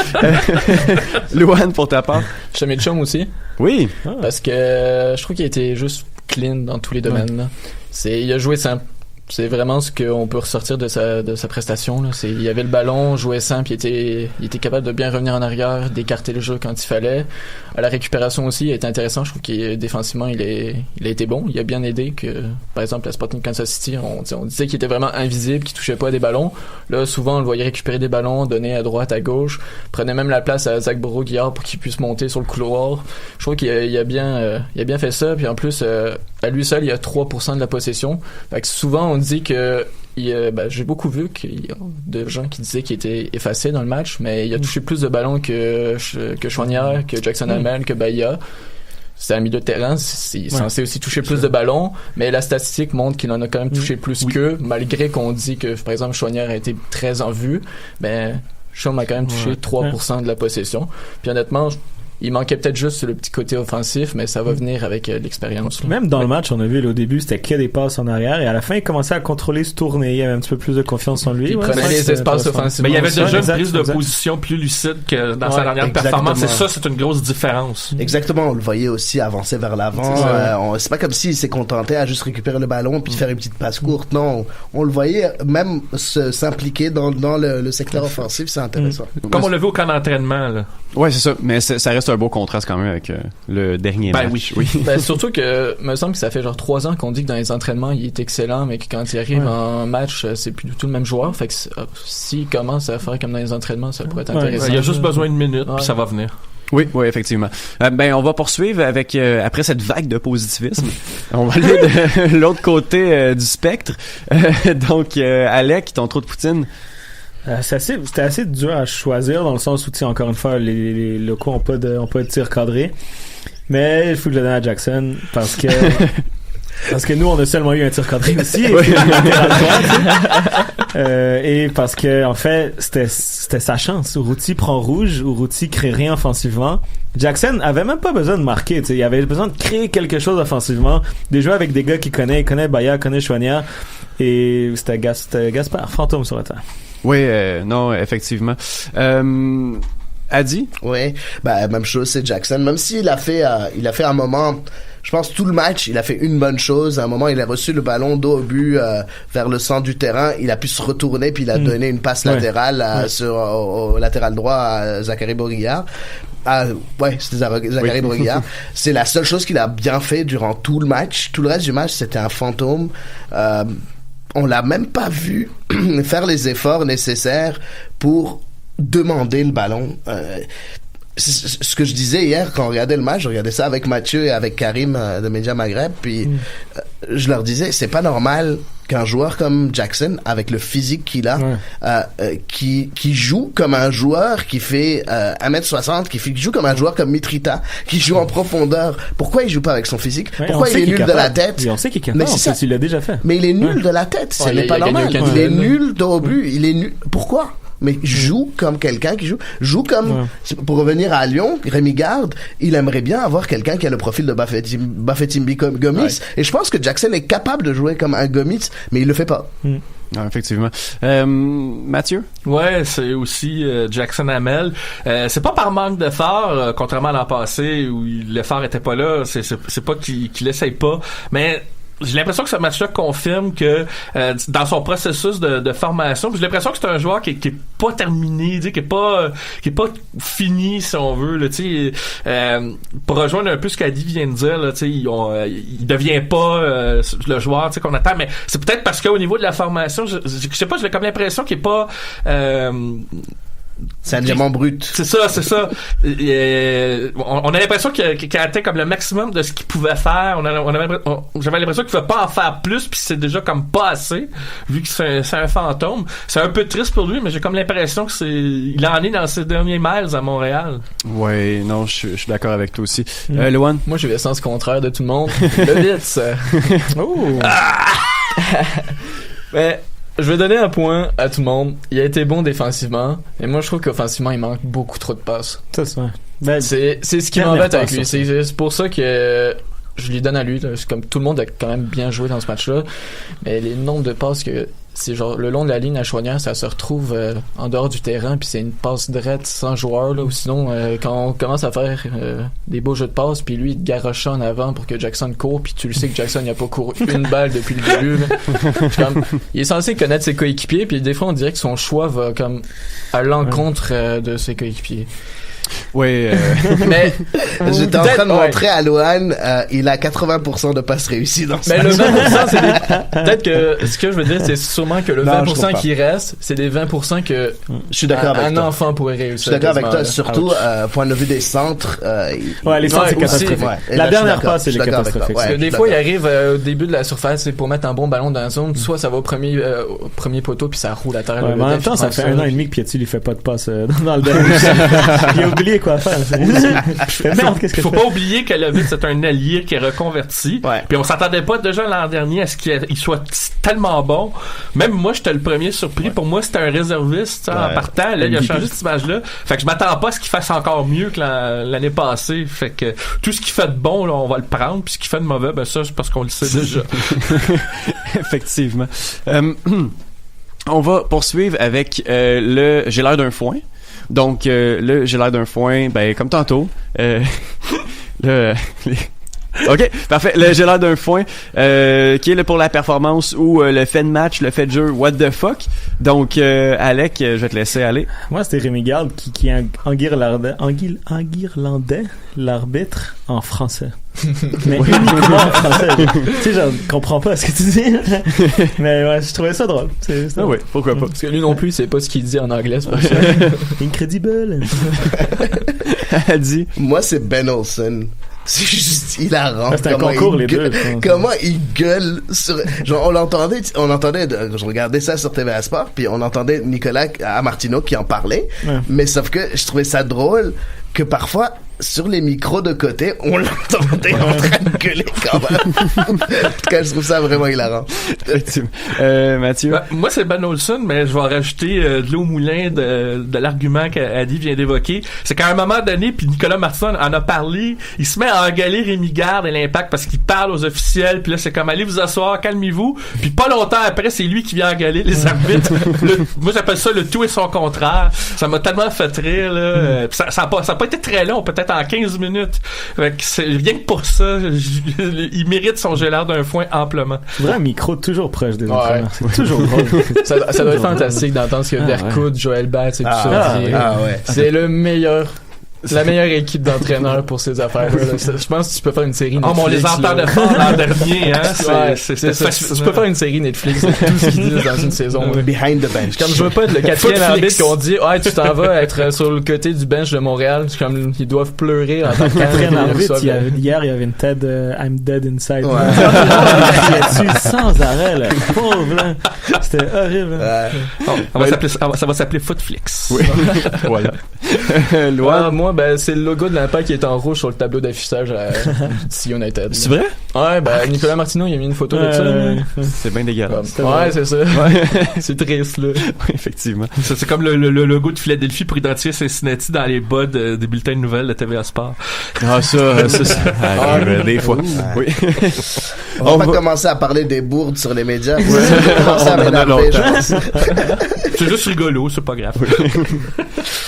Louane, pour ta part. Shamit Chong aussi. Oui. Parce que je trouve qu'il a été juste clean dans tous les domaines. Là. Il a joué simple. C'est vraiment ce qu'on peut ressortir de sa prestation, là. Il y avait le ballon, jouait simple, il était capable de bien revenir en arrière, d'écarter le jeu quand il fallait. À la récupération aussi, il était intéressant. Je trouve qu'il défensivement, il a été bon. Il a bien aidé que, par exemple, à Sporting Kansas City, on disait qu'il était vraiment invisible, qu'il touchait pas à des ballons. Là, souvent, on le voyait récupérer des ballons, donner à droite, à gauche, prenait même la place à Zach Broguillard pour qu'il puisse monter sur le couloir. Je trouve qu'il a bien fait ça. Puis en plus, à lui seul, il a 3% de la possession. Fait que souvent, on dit que j'ai beaucoup vu qu'il y a de gens qui disaient qu'il était effacé dans le match, mais il a touché plus de ballons que Choinière, que Jackson Hamel, que Bahia. C'est un milieu de terrain, c'est censé aussi toucher plus de ballons, mais la statistique montre qu'il en a quand même touché plus qu'eux, malgré qu'on dit que, par exemple, Choinière a été très en vue, mais Chaume a quand même touché 3% de la possession. Puis honnêtement, il manquait peut-être juste le petit côté offensif, mais ça va venir avec l'expérience. Même dans le match, on a vu au début, c'était que des passes en arrière, et à la fin, il commençait à contrôler, se tourner, il avait un petit peu plus de confiance en lui. Il prenait les espaces offensifs. Mais il y avait déjà une prise de position plus lucide que dans sa dernière performance, et ça, c'est une grosse différence. Exactement, on le voyait aussi avancer vers l'avant. C'est pas comme s'il s'est contenté à juste récupérer le ballon puis faire une petite passe courte. Non, on le voyait même s'impliquer dans le secteur offensif, c'est intéressant. Comme on l'a vu au camp d'entraînement, là. Ouais, c'est ça, mais ça reste un beau contraste quand même avec le dernier match. Oui. Surtout que me semble que ça fait genre 3 ans qu'on dit que dans les entraînements il est excellent, mais que quand il arrive en match, c'est plus du tout le même joueur. Fait que s'il commence à faire comme dans les entraînements, ça pourrait être intéressant. Il y a juste besoin de minutes, puis ça va venir. Oui, effectivement. On va poursuivre avec après cette vague de positivisme. On va aller de l'autre côté du spectre. Donc, Alec, ton trou de poutine. C'était assez dur à choisir dans le sens où, encore une fois, les locaux ont pas de tir cadré. Mais il faut que je le donne à Jackson parce que nous, on a seulement eu un tir cadré aussi. Et parce que, en fait, c'était sa chance. Urruti prend rouge, Urruti crée rien offensivement. Jackson avait même pas besoin de marquer, il avait besoin de créer quelque chose offensivement. De jouer avec des gars qu'il connaît Bahia, connaît Choinière. Et c'était Gaspard, fantôme sur le terrain. Oui, non, effectivement. Adi? Oui, même chose, c'est Jackson. Même s'il a fait un moment, je pense tout le match, il a fait une bonne chose. À un moment, il a reçu le ballon dos au but vers le centre du terrain. Il a pu se retourner puis il a donné une passe latérale au latéral droit à Zachary Bourguillard. C'était Zachary Bourguillard. C'est la seule chose qu'il a bien fait durant tout le match. Tout le reste du match, c'était un fantôme. On l'a même pas vu faire les efforts nécessaires pour demander le ballon. Ce que je disais hier quand on regardait le match, je regardais ça avec Mathieu et avec Karim de Média Maghreb, puis je leur disais, c'est pas normal qu'un joueur comme Jackson, avec le physique qu'il a, qui joue comme un joueur qui fait 1m60, qui joue comme un joueur comme Mitrita, qui joue en profondeur. Pourquoi il joue pas avec son physique? Pourquoi il est nul de la tête? Et on sait qu'il est capable, parce qu'il l'a déjà fait. Mais il est nul de la tête, ce n'est pas normal. Il est nul au but, il est nul. Pourquoi? Mais joue comme quelqu'un qui joue comme pour revenir à Lyon, Rémi Garde, il aimerait bien avoir quelqu'un qui a le profil de Bafétimbi Gomis, et je pense que Jackson est capable de jouer comme un Gomis, mais il le fait pas. Effectivement. Mathieu? Ouais, c'est aussi Jackson Hamel. C'est pas par manque d'effort, contrairement à l'an passé où l'effort était pas là, c'est pas qu'il essaye pas, mais j'ai l'impression que ce match-là confirme que dans son processus de formation, j'ai l'impression que c'est un joueur qui est pas terminé, qui est pas fini, si on veut, là, pour rejoindre un peu ce qu'Adi vient de dire, là, il devient pas le joueur qu'on attend, mais c'est peut-être parce qu'au niveau de la formation, je sais pas, j'ai comme l'impression qu'il est pas c'est un diamant brut. C'est ça. On a l'impression qu'il a atteint comme le maximum de ce qu'il pouvait faire. J'avais l'impression qu'il ne pouvait pas en faire plus, puis c'est déjà comme pas assez, vu que c'est un fantôme. C'est un peu triste pour lui, mais j'ai comme l'impression que il en est dans ses derniers miles à Montréal. Ouais, non, je suis d'accord avec toi aussi. Loan? Moi, j'ai le sens contraire de tout le monde. Le Vitz. Mais je vais donner un point à tout le monde. Il a été bon défensivement, mais moi je trouve qu'offensivement il manque beaucoup trop de passes. C'est ça. C'est ce qui m'embête avec lui. C'est pour ça que je lui donne à lui. Là. C'est comme tout le monde a quand même bien joué dans ce match-là, mais les nombres de passes que c'est genre le long de la ligne à Choinière, ça se retrouve en dehors du terrain, puis c'est une passe drette sans joueur là, ou sinon quand on commence à faire des beaux jeux de passe, puis lui il garoche en avant pour que Jackson court, puis tu le sais que Jackson il a pas couru une balle depuis le début là. Il est censé connaître ses coéquipiers, puis des fois on dirait que son choix va comme à l'encontre de ses coéquipiers. Oui, mais j'étais en train de montrer à Lohan, il a 80% de passes réussies dans ce match. Mais le 20%, peut-être que ce que je veux dire, c'est sûrement que le 20% qui reste, c'est des 20% que je suis d'accord avec un toi. enfant pourrait réussir. Je suis d'accord avec toi, surtout point de vue des centres. Les centres, c'est catastrophique. La dernière passe, c'est les catastrophiques. Parce que des fois, il arrive au début de la surface, pour mettre un bon ballon dans la zone, soit ça va au premier poteau, puis ça roule à terre. En même temps, ça fait 1 an et demi que Piatti lui fait pas de passe dans le dernier. Il a oublié quoi faire. Merde, qu'est-ce que faut pas oublier que Lovitz c'est un allié qui est reconverti. Puis on s'attendait pas déjà l'an dernier à ce qu'il soit tellement bon. Même moi, j'étais le premier surpris. Pour moi, c'était un réserviste en partant. Là, il a changé cette image-là. Fait que je m'attends pas à ce qu'il fasse encore mieux que l'année passée. Fait que tout ce qu'il fait de bon, là, on va le prendre. Puis ce qu'il fait de mauvais, ben ça, c'est parce qu'on le sait déjà. Effectivement. On va poursuivre avec le J'ai l'air d'un foin. Donc, le J'ai l'air d'un foin, ben, comme tantôt. OK, parfait. Le J'ai l'air d'un foin, qui est là pour la performance ou le fait de match, le fait de jeu, what the fuck. Donc, Alec, je vais te laisser aller. Moi, c'était Rémi Garde qui enguirlandait l'arbitre en français. Mais uniquement en français. Tu sais, genre, comprends pas ce que tu dis. Mais ouais, je trouvais ça drôle. Ah oui, pourquoi pas. Parce que lui non plus, c'est pas ce qu'il dit en anglais, c'est pour ça. Incredible. Elle dit, moi, c'est Ben Olsen. C'est juste hilarant. C'est un concours, les deux. Comment il gueule sur, genre, on entendait, je regardais ça sur TVA Sport, puis on entendait Nicolas Amartino qui en parlait. Ouais. Mais sauf que je trouvais ça drôle que parfois, sur les micros de côté, on l'entendait en train de gueuler quand même. En tout cas, je trouve ça vraiment hilarant. Mathieu? Moi, c'est Ben Olsen, mais je vais rajouter de l'eau au moulin de l'argument qu'Adi vient d'évoquer. C'est qu'à un moment donné, puis Nicolas Martin en a parlé, il se met à engueuler Rémi Garde et l'Impact parce qu'il parle aux officiels, puis là, c'est comme, allez vous asseoir, calmez-vous. Puis pas longtemps après, c'est lui qui vient engueuler les arbitres. Moi, j'appelle ça le tout et son contraire. Ça m'a tellement fait rire, là. Ça a pas été très long, peut-être en 15 minutes. Fait que c'est rien que pour ça, il mérite son J'ai l'air d'un foin amplement. C'est vrai, un micro toujours proche des entraîneurs. C'est toujours drôle. ça doit être fantastique d'entendre ce que Vercoute, Joël Batz et tout ça. Ouais. C'est le meilleur. C'est la meilleure équipe d'entraîneurs pour ces affaires-là. Je pense que tu peux faire une série Netflix. On les entendait fort l'an dernier, hein. Tu peux faire une série Netflix de tout ce qu'ils disent dans une saison. Behind the bench. Comme je veux pas être le 4e arbitre qu'on dit, tu t'en vas être sur le côté du bench de Montréal. C'est comme, ils doivent pleurer en tant que 4e arbitre. Hier, il y avait une TED, I'm dead inside. Il a tué sans arrêt, là. Pauvre, là. C'était horrible. Ça va s'appeler Footflix. Oui. Voilà. Moi, ben, c'est le logo de l'Impact qui est en rouge sur le tableau d'affichage à DC United. C'est vrai? Ouais, ben, Nicolas Martineau, il a mis une photo de ça. C'est bien dégueulasse. Ouais, c'est ça. C'est triste, là. Oui, effectivement. C'est comme le logo de Philadelphie pour identifier Cincinnati dans les bas des bulletins de nouvelles de TVA Sport. Ah, ça des fois. Oui. On va pas commencer à parler des bourdes sur les médias. C'est juste rigolo, c'est pas grave.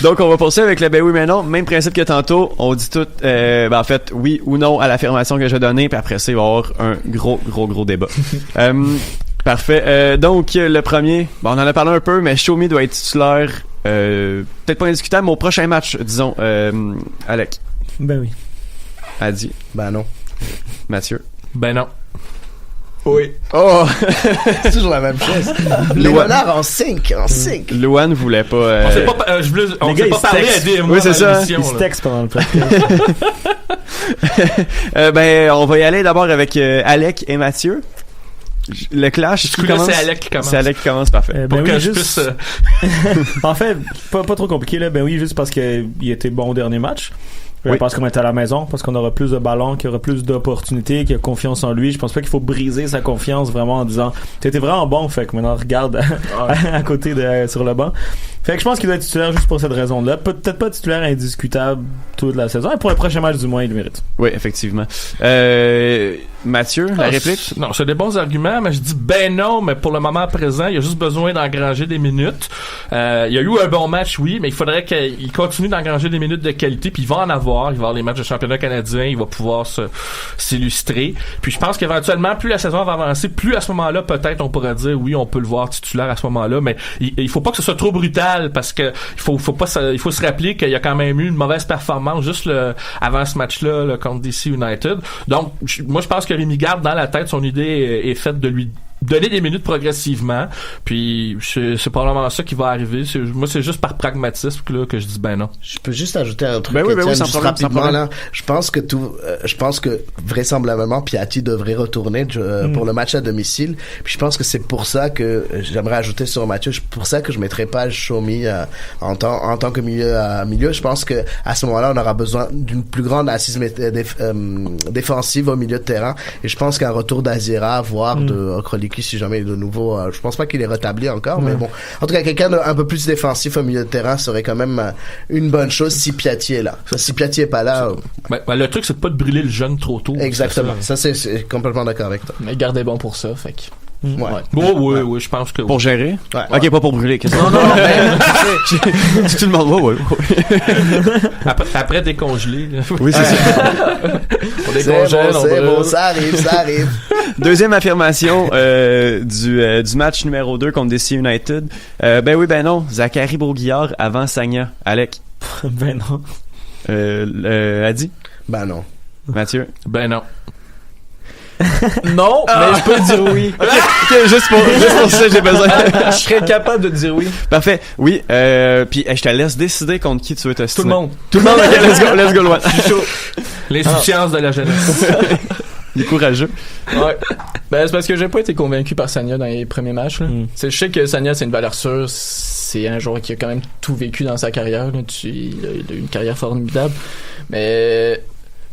Donc, on va poursuivre avec le ben oui, mais non. Même principe que tantôt. On dit tout, en fait, oui ou non à l'affirmation que je vais donner. Puis après ça, il va y avoir un gros débat. Parfait. Donc, le premier, on en a parlé un peu, mais Show Me doit être titulaire. Peut-être pas indiscutable, mais au prochain match, disons. Alec. Ben oui. Adi. Ben non. Mathieu. Ben non. Oui. Oh! C'est toujours la même chose. Léonard en 5. Louane voulait pas... On s'est pas parlé à des mois. Oui, c'est ça. Il se texte pendant le podcast. On va y aller d'abord avec Alec et Mathieu. Le clash, c'est Alec qui commence. C'est Alec qui commence, parfait. Pour que je puisse... En fait, pas trop compliqué, là. Ben oui, juste parce qu'il était bon au dernier match. Oui. Parce qu'on est à la maison, parce qu'on aura plus de ballons, qu'il y aura plus d'opportunités, qu'il y a confiance en lui. Je pense pas qu'il faut briser sa confiance vraiment en disant t'étais vraiment bon, fait que maintenant regarde à côté sur le banc. Fait que je pense qu'il doit être titulaire juste pour cette raison-là. Peut-être pas titulaire indiscutable toute la saison, et pour le prochain match du moins, il le mérite. Oui, effectivement. Mathieu, la réplique? Non, c'est des bons arguments, mais je dis ben non, mais pour le moment présent, il a juste besoin d'engranger des minutes. Il y a eu un bon match, oui, mais il faudrait qu'il continue d'engranger des minutes de qualité, puis il va en avoir. Il va avoir les matchs de championnat canadien, il va pouvoir s'illustrer. Puis je pense qu'éventuellement, plus la saison va avancer, plus à ce moment-là, peut-être on pourrait dire oui, on peut le voir titulaire à ce moment-là, mais il faut pas que ce soit trop brutal mental parce que il faut se rappeler qu'il y a quand même eu une mauvaise performance juste avant ce match-là là, contre DC United. Donc moi je pense que Rémi Garde dans la tête son idée est faite de lui donner des minutes progressivement, puis c'est probablement ça qui va arriver. Moi, c'est juste par pragmatisme que je dis ben non. Je peux juste ajouter un truc. Ben oui, sans problème. Là, je pense que vraisemblablement Piatti devrait retourner pour le match à domicile. Puis je pense que c'est pour ça que j'aimerais ajouter sur Mathieu. C'est pour ça que je mettrais pas Shomi en tant que milieu. Je pense que à ce moment-là, on aura besoin d'une plus grande assise défensive au milieu de terrain. Et je pense qu'un retour d'Azira, voire de Kroliki, si jamais il est de nouveau, je pense pas qu'il est rétabli encore, mais bon. En tout cas, quelqu'un d'un peu plus défensif au milieu de terrain serait quand même une bonne chose si Piatti est là. Si Piatti est pas là. Le truc, c'est de pas de brûler le jeune trop tôt. Exactement. Ça, c'est complètement d'accord avec toi. Mais gardez bon pour ça, fait que. Oui, je pense que pour gérer. Ouais. Ok, pas pour brûler. Non. Tu le demandes. Ouais. Après décongeler. Oui, c'est ça. On décongèle, c'est bon, ça arrive. Deuxième affirmation du match numéro 2 contre DC United. Ben oui, ben non. Zachary Broguillard avant Sagna. Alec. Ben non. Adi. Ben non. Mathieu. Ben non. Non, mais je peux dire oui. Okay, juste pour ça, j'ai besoin. Je serais capable de dire oui. Parfait. Oui. Puis je te laisse décider contre qui tu veux te Tout le monde. Ok, let's go loin. Je suis chaud. L'insouciance de la jeunesse. Il est courageux. Ouais. Ben, c'est parce que j'ai pas été convaincu par Sagna dans les premiers matchs. Là. Je sais que Sagna, c'est une valeur sûre. C'est un joueur qui a quand même tout vécu dans sa carrière. Là. Il a eu une carrière formidable. Mais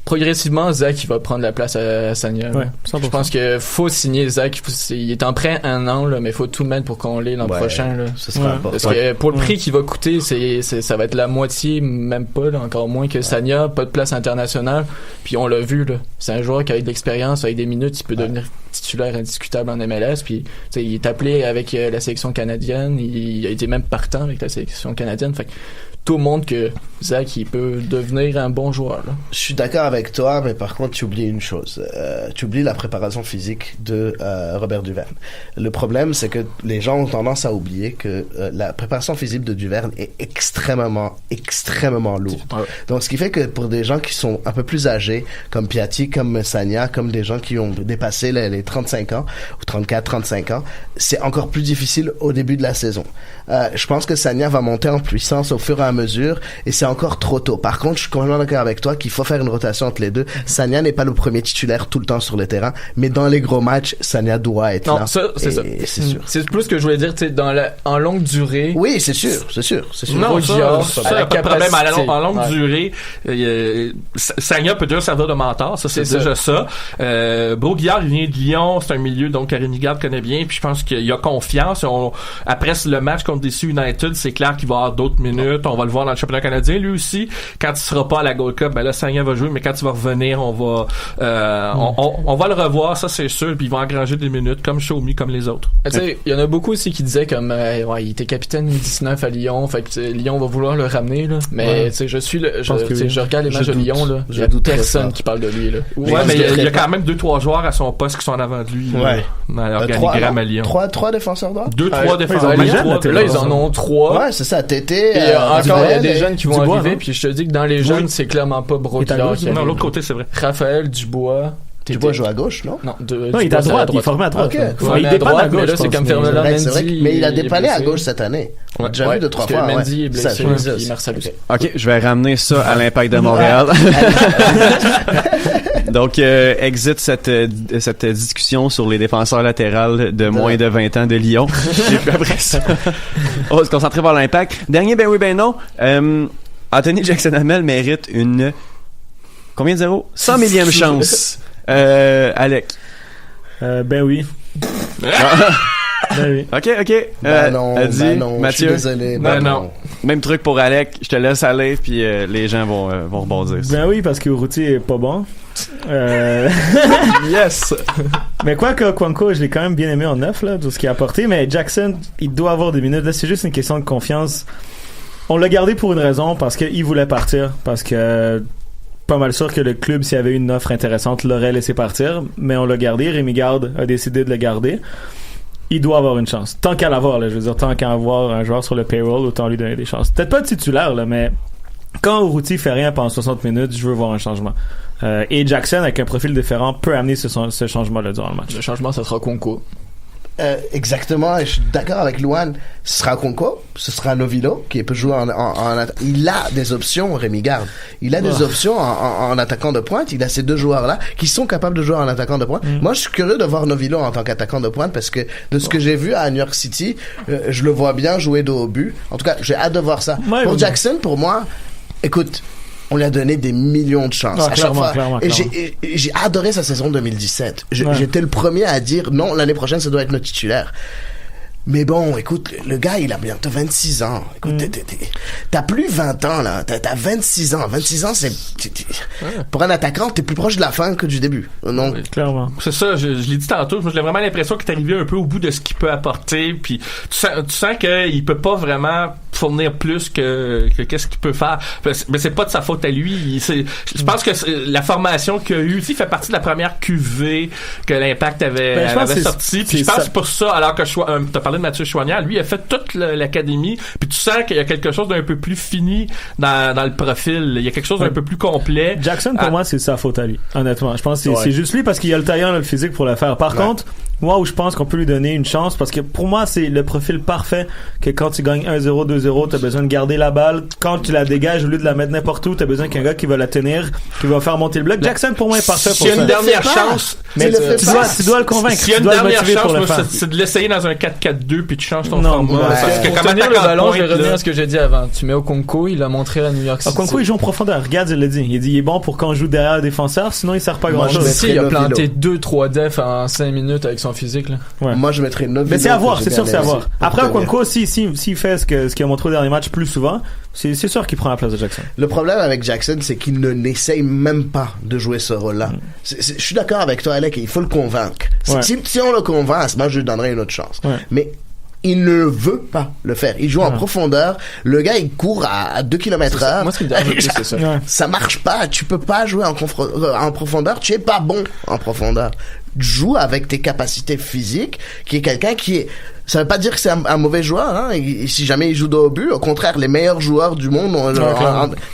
progressivement, Zach, il va prendre la place à Sagna. Ouais, je pense que faut signer Zach. Il est en prêt 1 an, là, mais faut tout mettre pour qu'on l'ait l'an prochain. Là. Ce sera important. Parce que pour le prix qu'il va coûter, ça va être la moitié, même pas, là, encore moins que Sagna. Pas de place internationale. Puis on l'a vu, là. C'est un joueur qui a de l'expérience, avec des minutes, il peut devenir titulaire indiscutable en MLS. Puis il est appelé avec la sélection canadienne. Il a été même partant avec la sélection canadienne. Fait que tout le monde que Zach il peut devenir un bon joueur. Là. Je suis d'accord avec toi, mais par contre tu oublies une chose. Tu oublies la préparation physique de Robert Duverne. Le problème, c'est que les gens ont tendance à oublier que la préparation physique de Duverne est extrêmement lourde. Ouais. Donc ce qui fait que pour des gens qui sont un peu plus âgés, comme Piatti, comme Sagna, comme des gens qui ont dépassé les 35 ans, ou 34, 35 ans, c'est encore plus difficile au début de la saison. Je pense que Sagna va monter en puissance au fur et à mesure, et c'est encore trop tôt. Par contre, je suis complètement d'accord avec toi qu'il faut faire une rotation entre les deux. Sagna n'est pas le premier titulaire tout le temps sur le terrain, mais dans les gros matchs, Sagna doit être là. Non, ça, c'est ça. C'est sûr. C'est plus ce que je voulais dire, tu sais, en longue durée. Oui, c'est sûr. Non, ça, pas de problème. En longue durée, Sagna peut déjà servir de mentor, ça, c'est déjà ça. Broguillard, il vient de Lyon, c'est un milieu, donc Rémi Garde connaît bien, puis je pense qu'il a confiance. Après le match contre DC United, c'est clair qu'il va avoir d'autres minutes. On va le voir dans le championnat canadien, lui aussi. Quand il sera pas à la Gold Cup, ben là, Sagna va jouer, mais quand il va revenir, on va le revoir, ça, c'est sûr, puis il va engranger des minutes, comme Shomi, comme les autres. Tu sais, il y en a beaucoup aussi qui disaient comme, il était capitaine 19 à Lyon, fait que Lyon va vouloir le ramener, là. Mais, tu sais, je regarde les matchs de Lyon, là. Il y a personne qui parle de lui, là. Ouais, mais il y a quand même 2-3 joueurs à son poste qui sont en avant de lui, dans l'organigramme à Lyon. 3 défenseurs droits? 2-3 défenseurs droits. Là, ils en ont 3. Ouais, c'est ça, Tété. Et encore, il y a des jeunes qui vont arriver, puis je te dis que dans les jeunes, c'est clairement pas Broguillard. Non, l'autre côté, c'est vrai. Raphaël Dubois. Dubois joue à gauche, non? Non, il est à droite, il est formé à droite. Il dépanne à gauche, mais là, c'est comme Fernand Mendy. Mais il a dépanné à gauche cette année. On a déjà vu 2-3 fois. Mendy est blessé, et Marcel aussi. Ok, je vais ramener ça à l'Impact de Montréal. Donc, exit cette discussion sur les défenseurs latérales de moins de 20 ans de Lyon. Et puis après ça, on va se concentrer vers l'Impact. Dernier, ben oui, ben non. Anthony Jackson-Hamel mérite une... Combien de zéros? 100 millième chance. Alec. Ben oui. Ben oui. Ok. Non, Mathieu. Je suis désolé. Non. Même truc pour Alec. Je te laisse aller, puis les gens vont rebondir. Ben oui, parce que Urruti est pas bon. Yes. Mais quoi que Kwanko, je l'ai quand même bien aimé en neuf, là, tout ce qu'il a apporté. Mais Jackson, il doit avoir des minutes. Là, c'est juste une question de confiance. On l'a gardé pour une raison, parce qu'il voulait partir. Parce que pas mal sûr que le club, s'il y avait une offre intéressante, l'aurait laissé partir, mais on l'a gardé. Rémi Garde a décidé de le garder. il doit avoir une chance. Tant qu'à l'avoir, là, je veux dire, tant qu'à avoir un joueur sur le payroll, autant lui donner des chances. Peut-être pas titulaire, là, mais quand Urruti fait rien pendant 60 minutes, je veux voir un changement. Et Jackson, avec un profil différent, peut amener ce changement-là durant le match. Le changement, ça sera Conco. Exactement, et je suis d'accord avec Luan. Ce sera Conco, ce sera Novilo qui peut jouer il a des options, Rémi Garde. Il a des options en attaquant de pointe. Il a ces deux joueurs-là qui sont capables de jouer en attaquant de pointe. Moi, je suis curieux de voir Novilo en tant qu'attaquant de pointe parce que de ce que j'ai vu à New York City, je le vois bien jouer dos au but. En tout cas, j'ai hâte de voir ça. Pour Jackson, pour moi, écoute, on lui a donné des millions de chances à chaque fois. Clairement. Et j'ai adoré sa saison 2017. J'étais le premier à dire non, l'année prochaine, ça doit être notre titulaire. Mais bon, écoute, le gars, il a bientôt 26 ans. Écoute, t'as plus 20 ans, là. T'as 26 ans. 26 ans, c'est... Pour un attaquant, t'es plus proche de la fin que du début. Non? Oui, clairement. C'est ça, je l'ai dit tantôt. J'ai vraiment l'impression qu'il est arrivé un peu au bout de ce qu'il peut apporter. Puis tu sens qu'il peut pas vraiment fournir plus que qu'est-ce qu'il peut faire. Mais c'est pas de sa faute à lui. Je pense que la formation qu'il a eue, il fait partie de la première QV que l'Impact avait sorti. Puis je pense pour ça, alors que t'as parlé de Mathieu Chouanière, lui il a fait toute l'académie, puis tu sens qu'il y a quelque chose d'un peu plus fini dans le profil. Il y a quelque chose d'un peu plus complet. Jackson, pour moi, c'est sa faute à lui, honnêtement. Je pense que c'est juste lui parce qu'il a le talent, le physique pour le faire. Par contre, moi où je pense qu'on peut lui donner une chance, parce que pour moi c'est le profil parfait que quand tu gagnes 1-0, 2-0, t'as besoin de garder la balle. Quand tu la dégages, au lieu de la mettre n'importe où, t'as besoin qu'un gars qui va la tenir, qui va faire monter le bloc. Jackson pour moi est parfait pour ça. S'il y a une dernière chance, mais tu dois le convaincre. S'il y a une dernière chance, c'est de l'essayer dans un 4-4-2 puis tu changes ton format. Parce que pour tenir le ballon, je vais revenir à ce que j'ai dit avant. Tu mets Okonkwo, il a montré à New York City. Okonkwo, il joue en profondeur. Regarde, il l'a dit. Il dit il est bon pour quand on joue derrière le défenseur, sinon il sert pas grand chose. Il a planté 2-3 defs en 5 minutes avec son physique, là. Ouais. Moi, je mettrais Novilo. Mais c'est à voir, c'est sûr, c'est à voir. Après, Okonkwo, s'il fait ce qu'il a montré au dernier match plus souvent, c'est sûr qu'il prend la place de Jackson. Le problème avec Jackson, c'est qu'il n'essaye même pas de jouer ce rôle-là. Je suis d'accord avec toi, Alec, il faut le convaincre. Si on le convainc, à ce moment, je lui donnerai une autre chance. Mais il ne veut pas le faire. Il joue en profondeur. Le gars, il court à 2 km/h. Moi, ce qui me dérange le plus, c'est ça. Ça marche pas. Tu peux pas jouer en profondeur. Tu es pas bon en profondeur. Joue avec tes capacités physiques, qui est quelqu'un qui est... Ça veut pas dire que c'est un mauvais joueur, hein. Si jamais il joue dos au but, au contraire, les meilleurs joueurs du monde,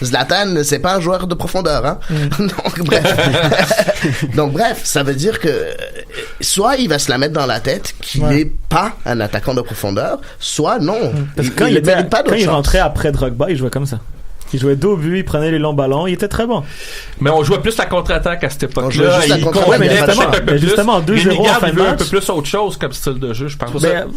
Zlatan, c'est pas un joueur de profondeur, hein. Donc bref, ça veut dire que soit il va se la mettre dans la tête qu'il n'est pas un attaquant de profondeur, soit non. Parce que quand il rentrait après Drogba, il jouait comme ça. Il jouait dos au but, il prenait les longs ballons, il était très bon. Mais on jouait plus la contre-attaque à cette époque-là. Justement, 2-0 en fin de match. Un peu plus autre chose comme style de jeu, je pense.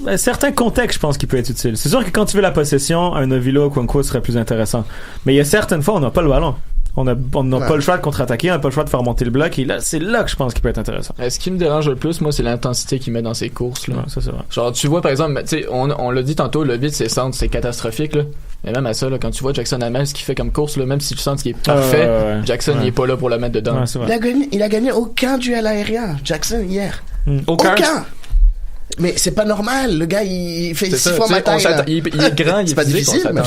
Mais certains contextes, je pense qu'il peut être utile. C'est sûr que quand tu veux la possession, un Novilo ou Okonkwo serait plus intéressant. Mais il y a certaines fois, on n'a pas le ballon. On n'a pas le choix de contre-attaquer, on n'a pas le choix de faire monter le bloc, et là, c'est là que je pense qu'il peut être intéressant. Ce qui me dérange le plus, moi, c'est l'intensité qu'il met dans ses courses, là. Ouais, ça, c'est vrai. Genre, tu vois, par exemple, tu sais, on l'a dit tantôt, le vide, ses centres, c'est catastrophique, là. Mais même à ça, là, quand tu vois Jackson Hamel, ce qu'il fait comme course, là, même si tu sens qu'il est parfait, Jackson, il est pas là pour la mettre dedans. Il a gagné aucun duel aérien, Jackson, hier. Aucun. Mais c'est pas normal, le gars il fait 6 fois ma taille. Il est grand, il est pas difficile, mais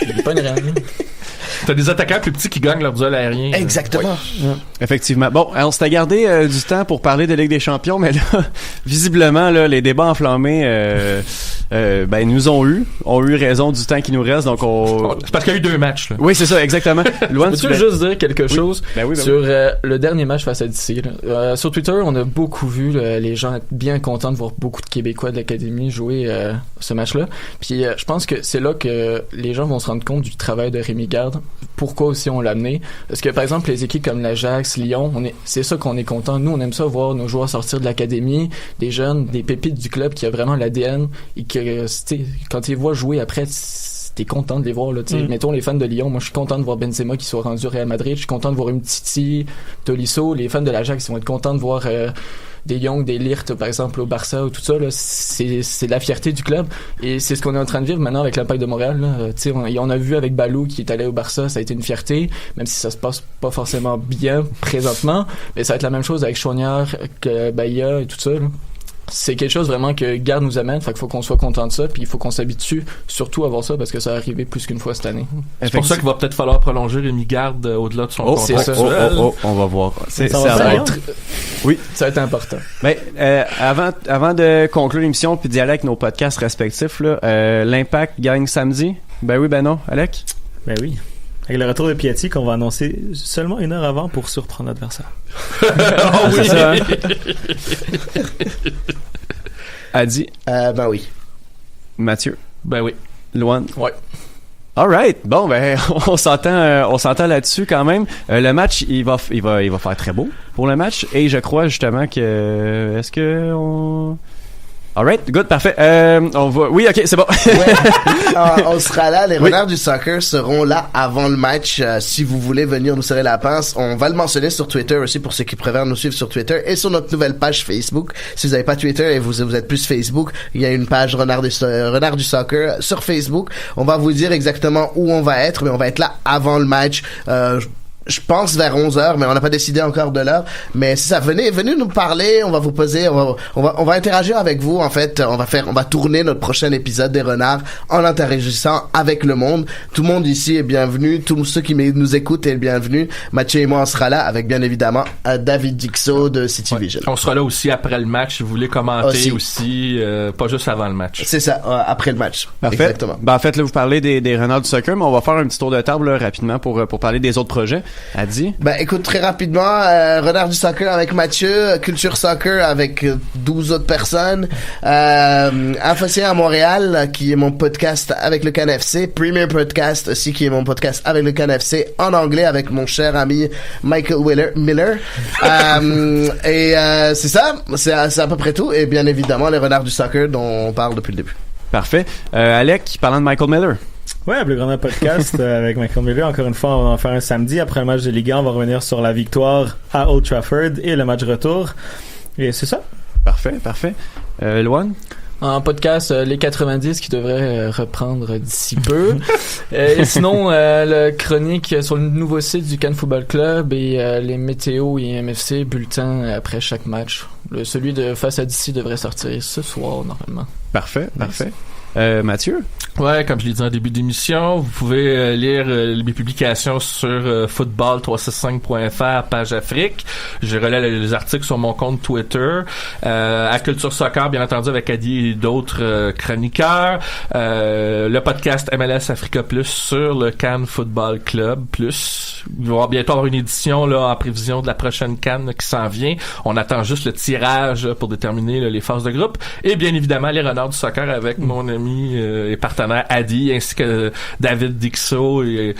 il est pas une rien. T'as des attaquants plus petits qui gagnent leur duel aérien. Exactement. Ouais. Effectivement. Bon, on s'était gardé du temps pour parler de Ligue des Champions, mais là, visiblement, là, les débats enflammés, ils nous ont eu raison du temps qui nous reste, donc c'est parce qu'il y a eu 2 matchs, là. Oui, c'est ça, exactement. Peux-tu juste dire quelque chose sur oui. Le dernier match face à DC? Sur Twitter, on a beaucoup vu les gens être bien contents de voir beaucoup de Québécois de l'Académie jouer ce match-là. Puis je pense que c'est là que les gens vont se rendre compte du travail de Rémi Garde. Pourquoi aussi on l'a amené? Parce que par exemple les équipes comme l'Ajax, Lyon, c'est ça qu'on est content. Nous on aime ça voir nos joueurs sortir de l'académie, des jeunes, des pépites du club qui a vraiment l'ADN et que quand ils voient jouer après t'es content de les voir là. Mettons les fans de Lyon, moi je suis content de voir Benzema qui soit rendu au Real Madrid, je suis content de voir Umtiti, Tolisso, les fans de l'Ajax ils vont être contents de voir des Young, des Ligt par exemple au Barça ou tout ça là, c'est la fierté du club et c'est ce qu'on est en train de vivre maintenant avec l'Impact de Montréal là. On a vu avec Balou qui est allé au Barça, ça a été une fierté même si ça se passe pas forcément bien présentement, mais ça va être la même chose avec Chouanière, que Bahia et tout ça là. c'est quelque chose vraiment que Garde nous amène, fait qu'il faut qu'on soit content de ça, puis il faut qu'on s'habitue surtout à voir ça parce que ça a arrivé plus qu'une fois cette année. C'est pour ça qu'il va peut-être falloir prolonger Rémi Garde au-delà de son contrat. C'est ça. On va voir. Oui, ça va être important. Mais avant de conclure l'émission puis d'y aller avec nos podcasts respectifs, là, l'Impact gagne samedi. Ben oui, ben non, Alec. Ben oui. Avec le retour de Piatti qu'on va annoncer seulement 1 heure avant pour surprendre l'adversaire. Oh oui! C'est ça, hein? Adi? Ben oui. Mathieu? Ben oui. Luan? Ouais. Alright, bon ben on s'entend là-dessus quand même. Le match il va faire très beau pour le match et je crois justement que est-ce que on Alright, good, parfait. On va. Oui, ok, c'est bon. Ouais. On sera là. Les Renards du Soccer seront là avant le match. Si vous voulez venir nous serrer la pince, on va le mentionner sur Twitter aussi pour ceux qui préfèrent nous suivre sur Twitter et sur notre nouvelle page Facebook. Si vous n'avez pas Twitter et vous êtes plus Facebook, il y a une page Renards du Soccer sur Facebook. On va vous dire exactement où on va être, mais on va être là avant le match. Je pense vers 11h, mais on n'a pas décidé encore de l'heure. Mais c'est ça, venez nous parler, on va vous poser, on va interagir avec vous. En fait, on va tourner notre prochain épisode des Renards en interagissant avec le monde. Tout le monde ici est bienvenu, tous ceux qui nous écoutent est bienvenu. Mathieu et moi, on sera là avec bien évidemment David Dixot de City Vision. On sera là aussi après le match si vous voulez commenter aussi pas juste avant le match. C'est ça, après le match. Parfait. Exactement. Ben, en fait, là, vous parlez des Renards du Soccer, mais on va faire un petit tour de table là, rapidement pour parler des autres projets. Adi? Ben écoute, très rapidement, Renards du Soccer avec Mathieu, Culture Soccer avec 12 autres personnes, Infocien à Montréal qui est mon podcast avec le CanFC, Premier Podcast aussi qui est mon podcast avec le CanFC en anglais avec mon cher ami Michael Miller. C'est ça, c'est à peu près tout et bien évidemment les Renards du Soccer dont on parle depuis le début. Parfait. Alec, parlant de Michael Miller. Ouais, le grand podcast avec Michael Miller. Encore une fois, on va en faire un samedi. Après le match de Ligue 1, on va revenir sur la victoire à Old Trafford et le match retour. Et c'est ça. Parfait. Luan? En podcast, les 90 qui devrait reprendre d'ici peu. Et sinon, le chronique sur le nouveau site du Cannes Football Club et les météos et MFC bulletins après chaque match. Celui de Face à DC devrait sortir ce soir, normalement. Parfait. Mathieu? Ouais, comme je l'ai dit en début d'émission, vous pouvez lire mes publications sur football365.fr, page Afrique. Je relais les articles sur mon compte Twitter. À Culture Soccer, bien entendu, avec Adi et d'autres chroniqueurs. Le podcast MLS Africa Plus sur le Cannes Football Club Plus. Il va bientôt avoir une édition là en prévision de la prochaine Cannes qui s'en vient. On attend juste le tirage pour déterminer là, les phases de groupe. Et bien évidemment, les Renards du Soccer avec mon ami et partenaire Adi ainsi que David Dixot et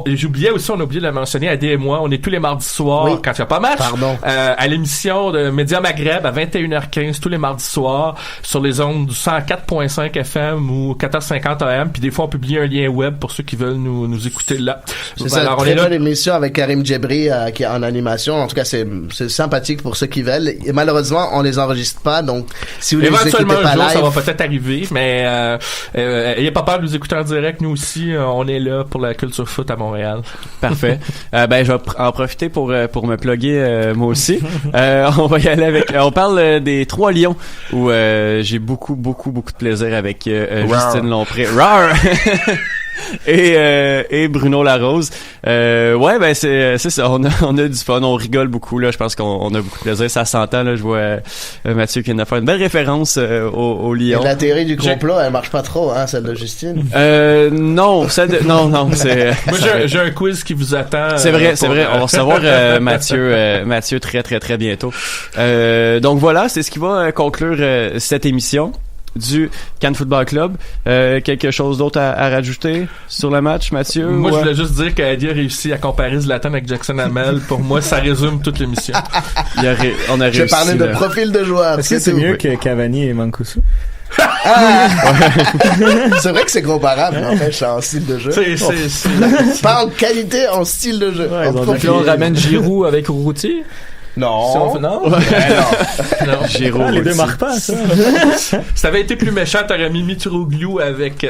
j'oubliais aussi, on a oublié de le mentionner, Adi et moi, on est tous les mardis soirs quand il n'y a pas match à l'émission de Média Maghreb à 21h15 tous les mardis soirs sur les ondes du 104.5 FM ou 1450 AM, puis des fois on publie un lien web pour ceux qui veulent nous écouter là. C'est ça, très bonne émission avec Karim Djebri qui est en animation. En tout cas, c'est sympathique pour ceux qui veulent. Et malheureusement, on les enregistre pas, donc si vous les écoutez pas live, ça va peut-être arriver, mais ayez pas peur de nous écouter en direct. Nous aussi, on est là pour la culture foot à Montréal. Parfait. Ben, je vais en profiter pour me plugger moi aussi. On va y aller avec. On parle des Trois Lions où j'ai beaucoup de plaisir avec Justine Lompré. Rar! Et Bruno Larose. Ouais, ben c'est ça. On a du fun, on rigole beaucoup là. Je pense qu'on a beaucoup de plaisir. Ça s'entend là. Je vois Mathieu qui vient de faire une belle référence au Lion. Et la théorie du complot, elle marche pas trop, hein, celle de Justine. Non, celle de non, c'est. Moi, j'ai un quiz qui vous attend. C'est vrai. On va recevoir Mathieu très très très bientôt. Donc voilà, c'est ce qui va conclure cette émission du Cannes Football Club. Quelque chose d'autre à rajouter sur le match, Mathieu? Moi, je voulais juste dire qu'Adi a réussi à comparer Zlatan avec Jackson Hamel. Pour moi, ça résume toute l'émission. On a réussi. Je parlais de profil de joueur. Est-ce que c'est mieux que Cavani et Mancuso? C'est vrai que c'est comparable, en fait, en style de jeu. C'est pas en qualité, en style de jeu. Ouais, on ramène Giroud avec Urruti. Non. Non? Non. Giroud. Les deux marquent pas, ça. Si t'avais été plus méchant, t'aurais mis Mitroglou avec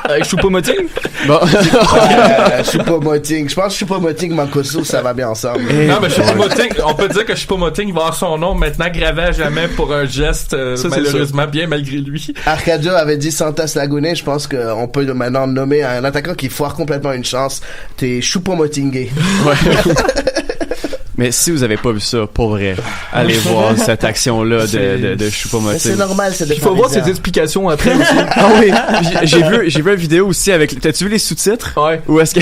Avec Choupo-Moting? Bon. Choupo-Moting. Je pense que Choupo-Moting, Mancoso, ça va bien ensemble. Non, mais Choupo-Moting, on peut dire que Choupo-Moting va avoir son nom maintenant gravé à jamais pour un geste, malheureusement, bien malgré lui. Arcadio avait dit Santos Laguna. Je pense qu'on peut maintenant nommer un attaquant qui foire complètement une chance. T'es Choupo-Motingé. Ouais. Mais si vous avez pas vu ça, pour vrai, allez voir cette action-là de Choupo-Moting. Mais c'est normal, c'est des Il faut voir ses explications après aussi. Ah oui, j'ai vu une vidéo aussi avec. T'as-tu vu les sous-titres? Ouais. Ou est-ce que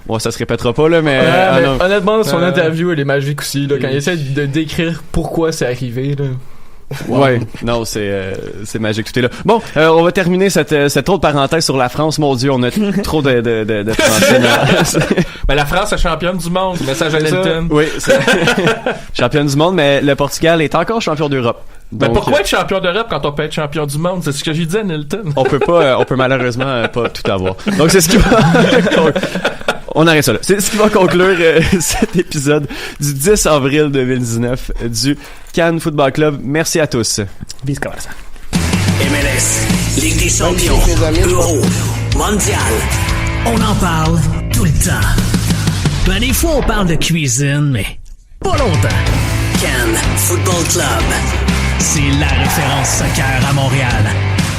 bon, ça se répétera pas là, mais, mais honnêtement, son interview elle est magique aussi là, quand il essaie de décrire pourquoi c'est arrivé là. Wow. Ouais, non, c'est magique, tout est là. Bon, on va terminer cette autre parenthèse sur la France. Mon Dieu, on a trop de Français. Ben, la France est championne du monde. Message à Nelton. Oui, c'est championne du monde, mais le Portugal est encore champion d'Europe. Ben, pourquoi être champion d'Europe quand on peut être champion du monde? C'est ce que j'ai dit à Nelton. On peut malheureusement pas tout avoir. Donc c'est ce qui va on arrête ça là. C'est ce qui va conclure cet épisode du 10 avril 2019 du Cannes Football Club. Merci à tous. Bis cabeza. MLS, Ligue des champions, Euro, Mondial. On en parle tout le temps. Ben, des fois, on parle de cuisine, mais pas longtemps. Cannes Football Club. C'est la référence soccer à Montréal.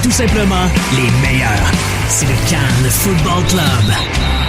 Tout simplement les meilleurs. C'est le Cannes Football Club.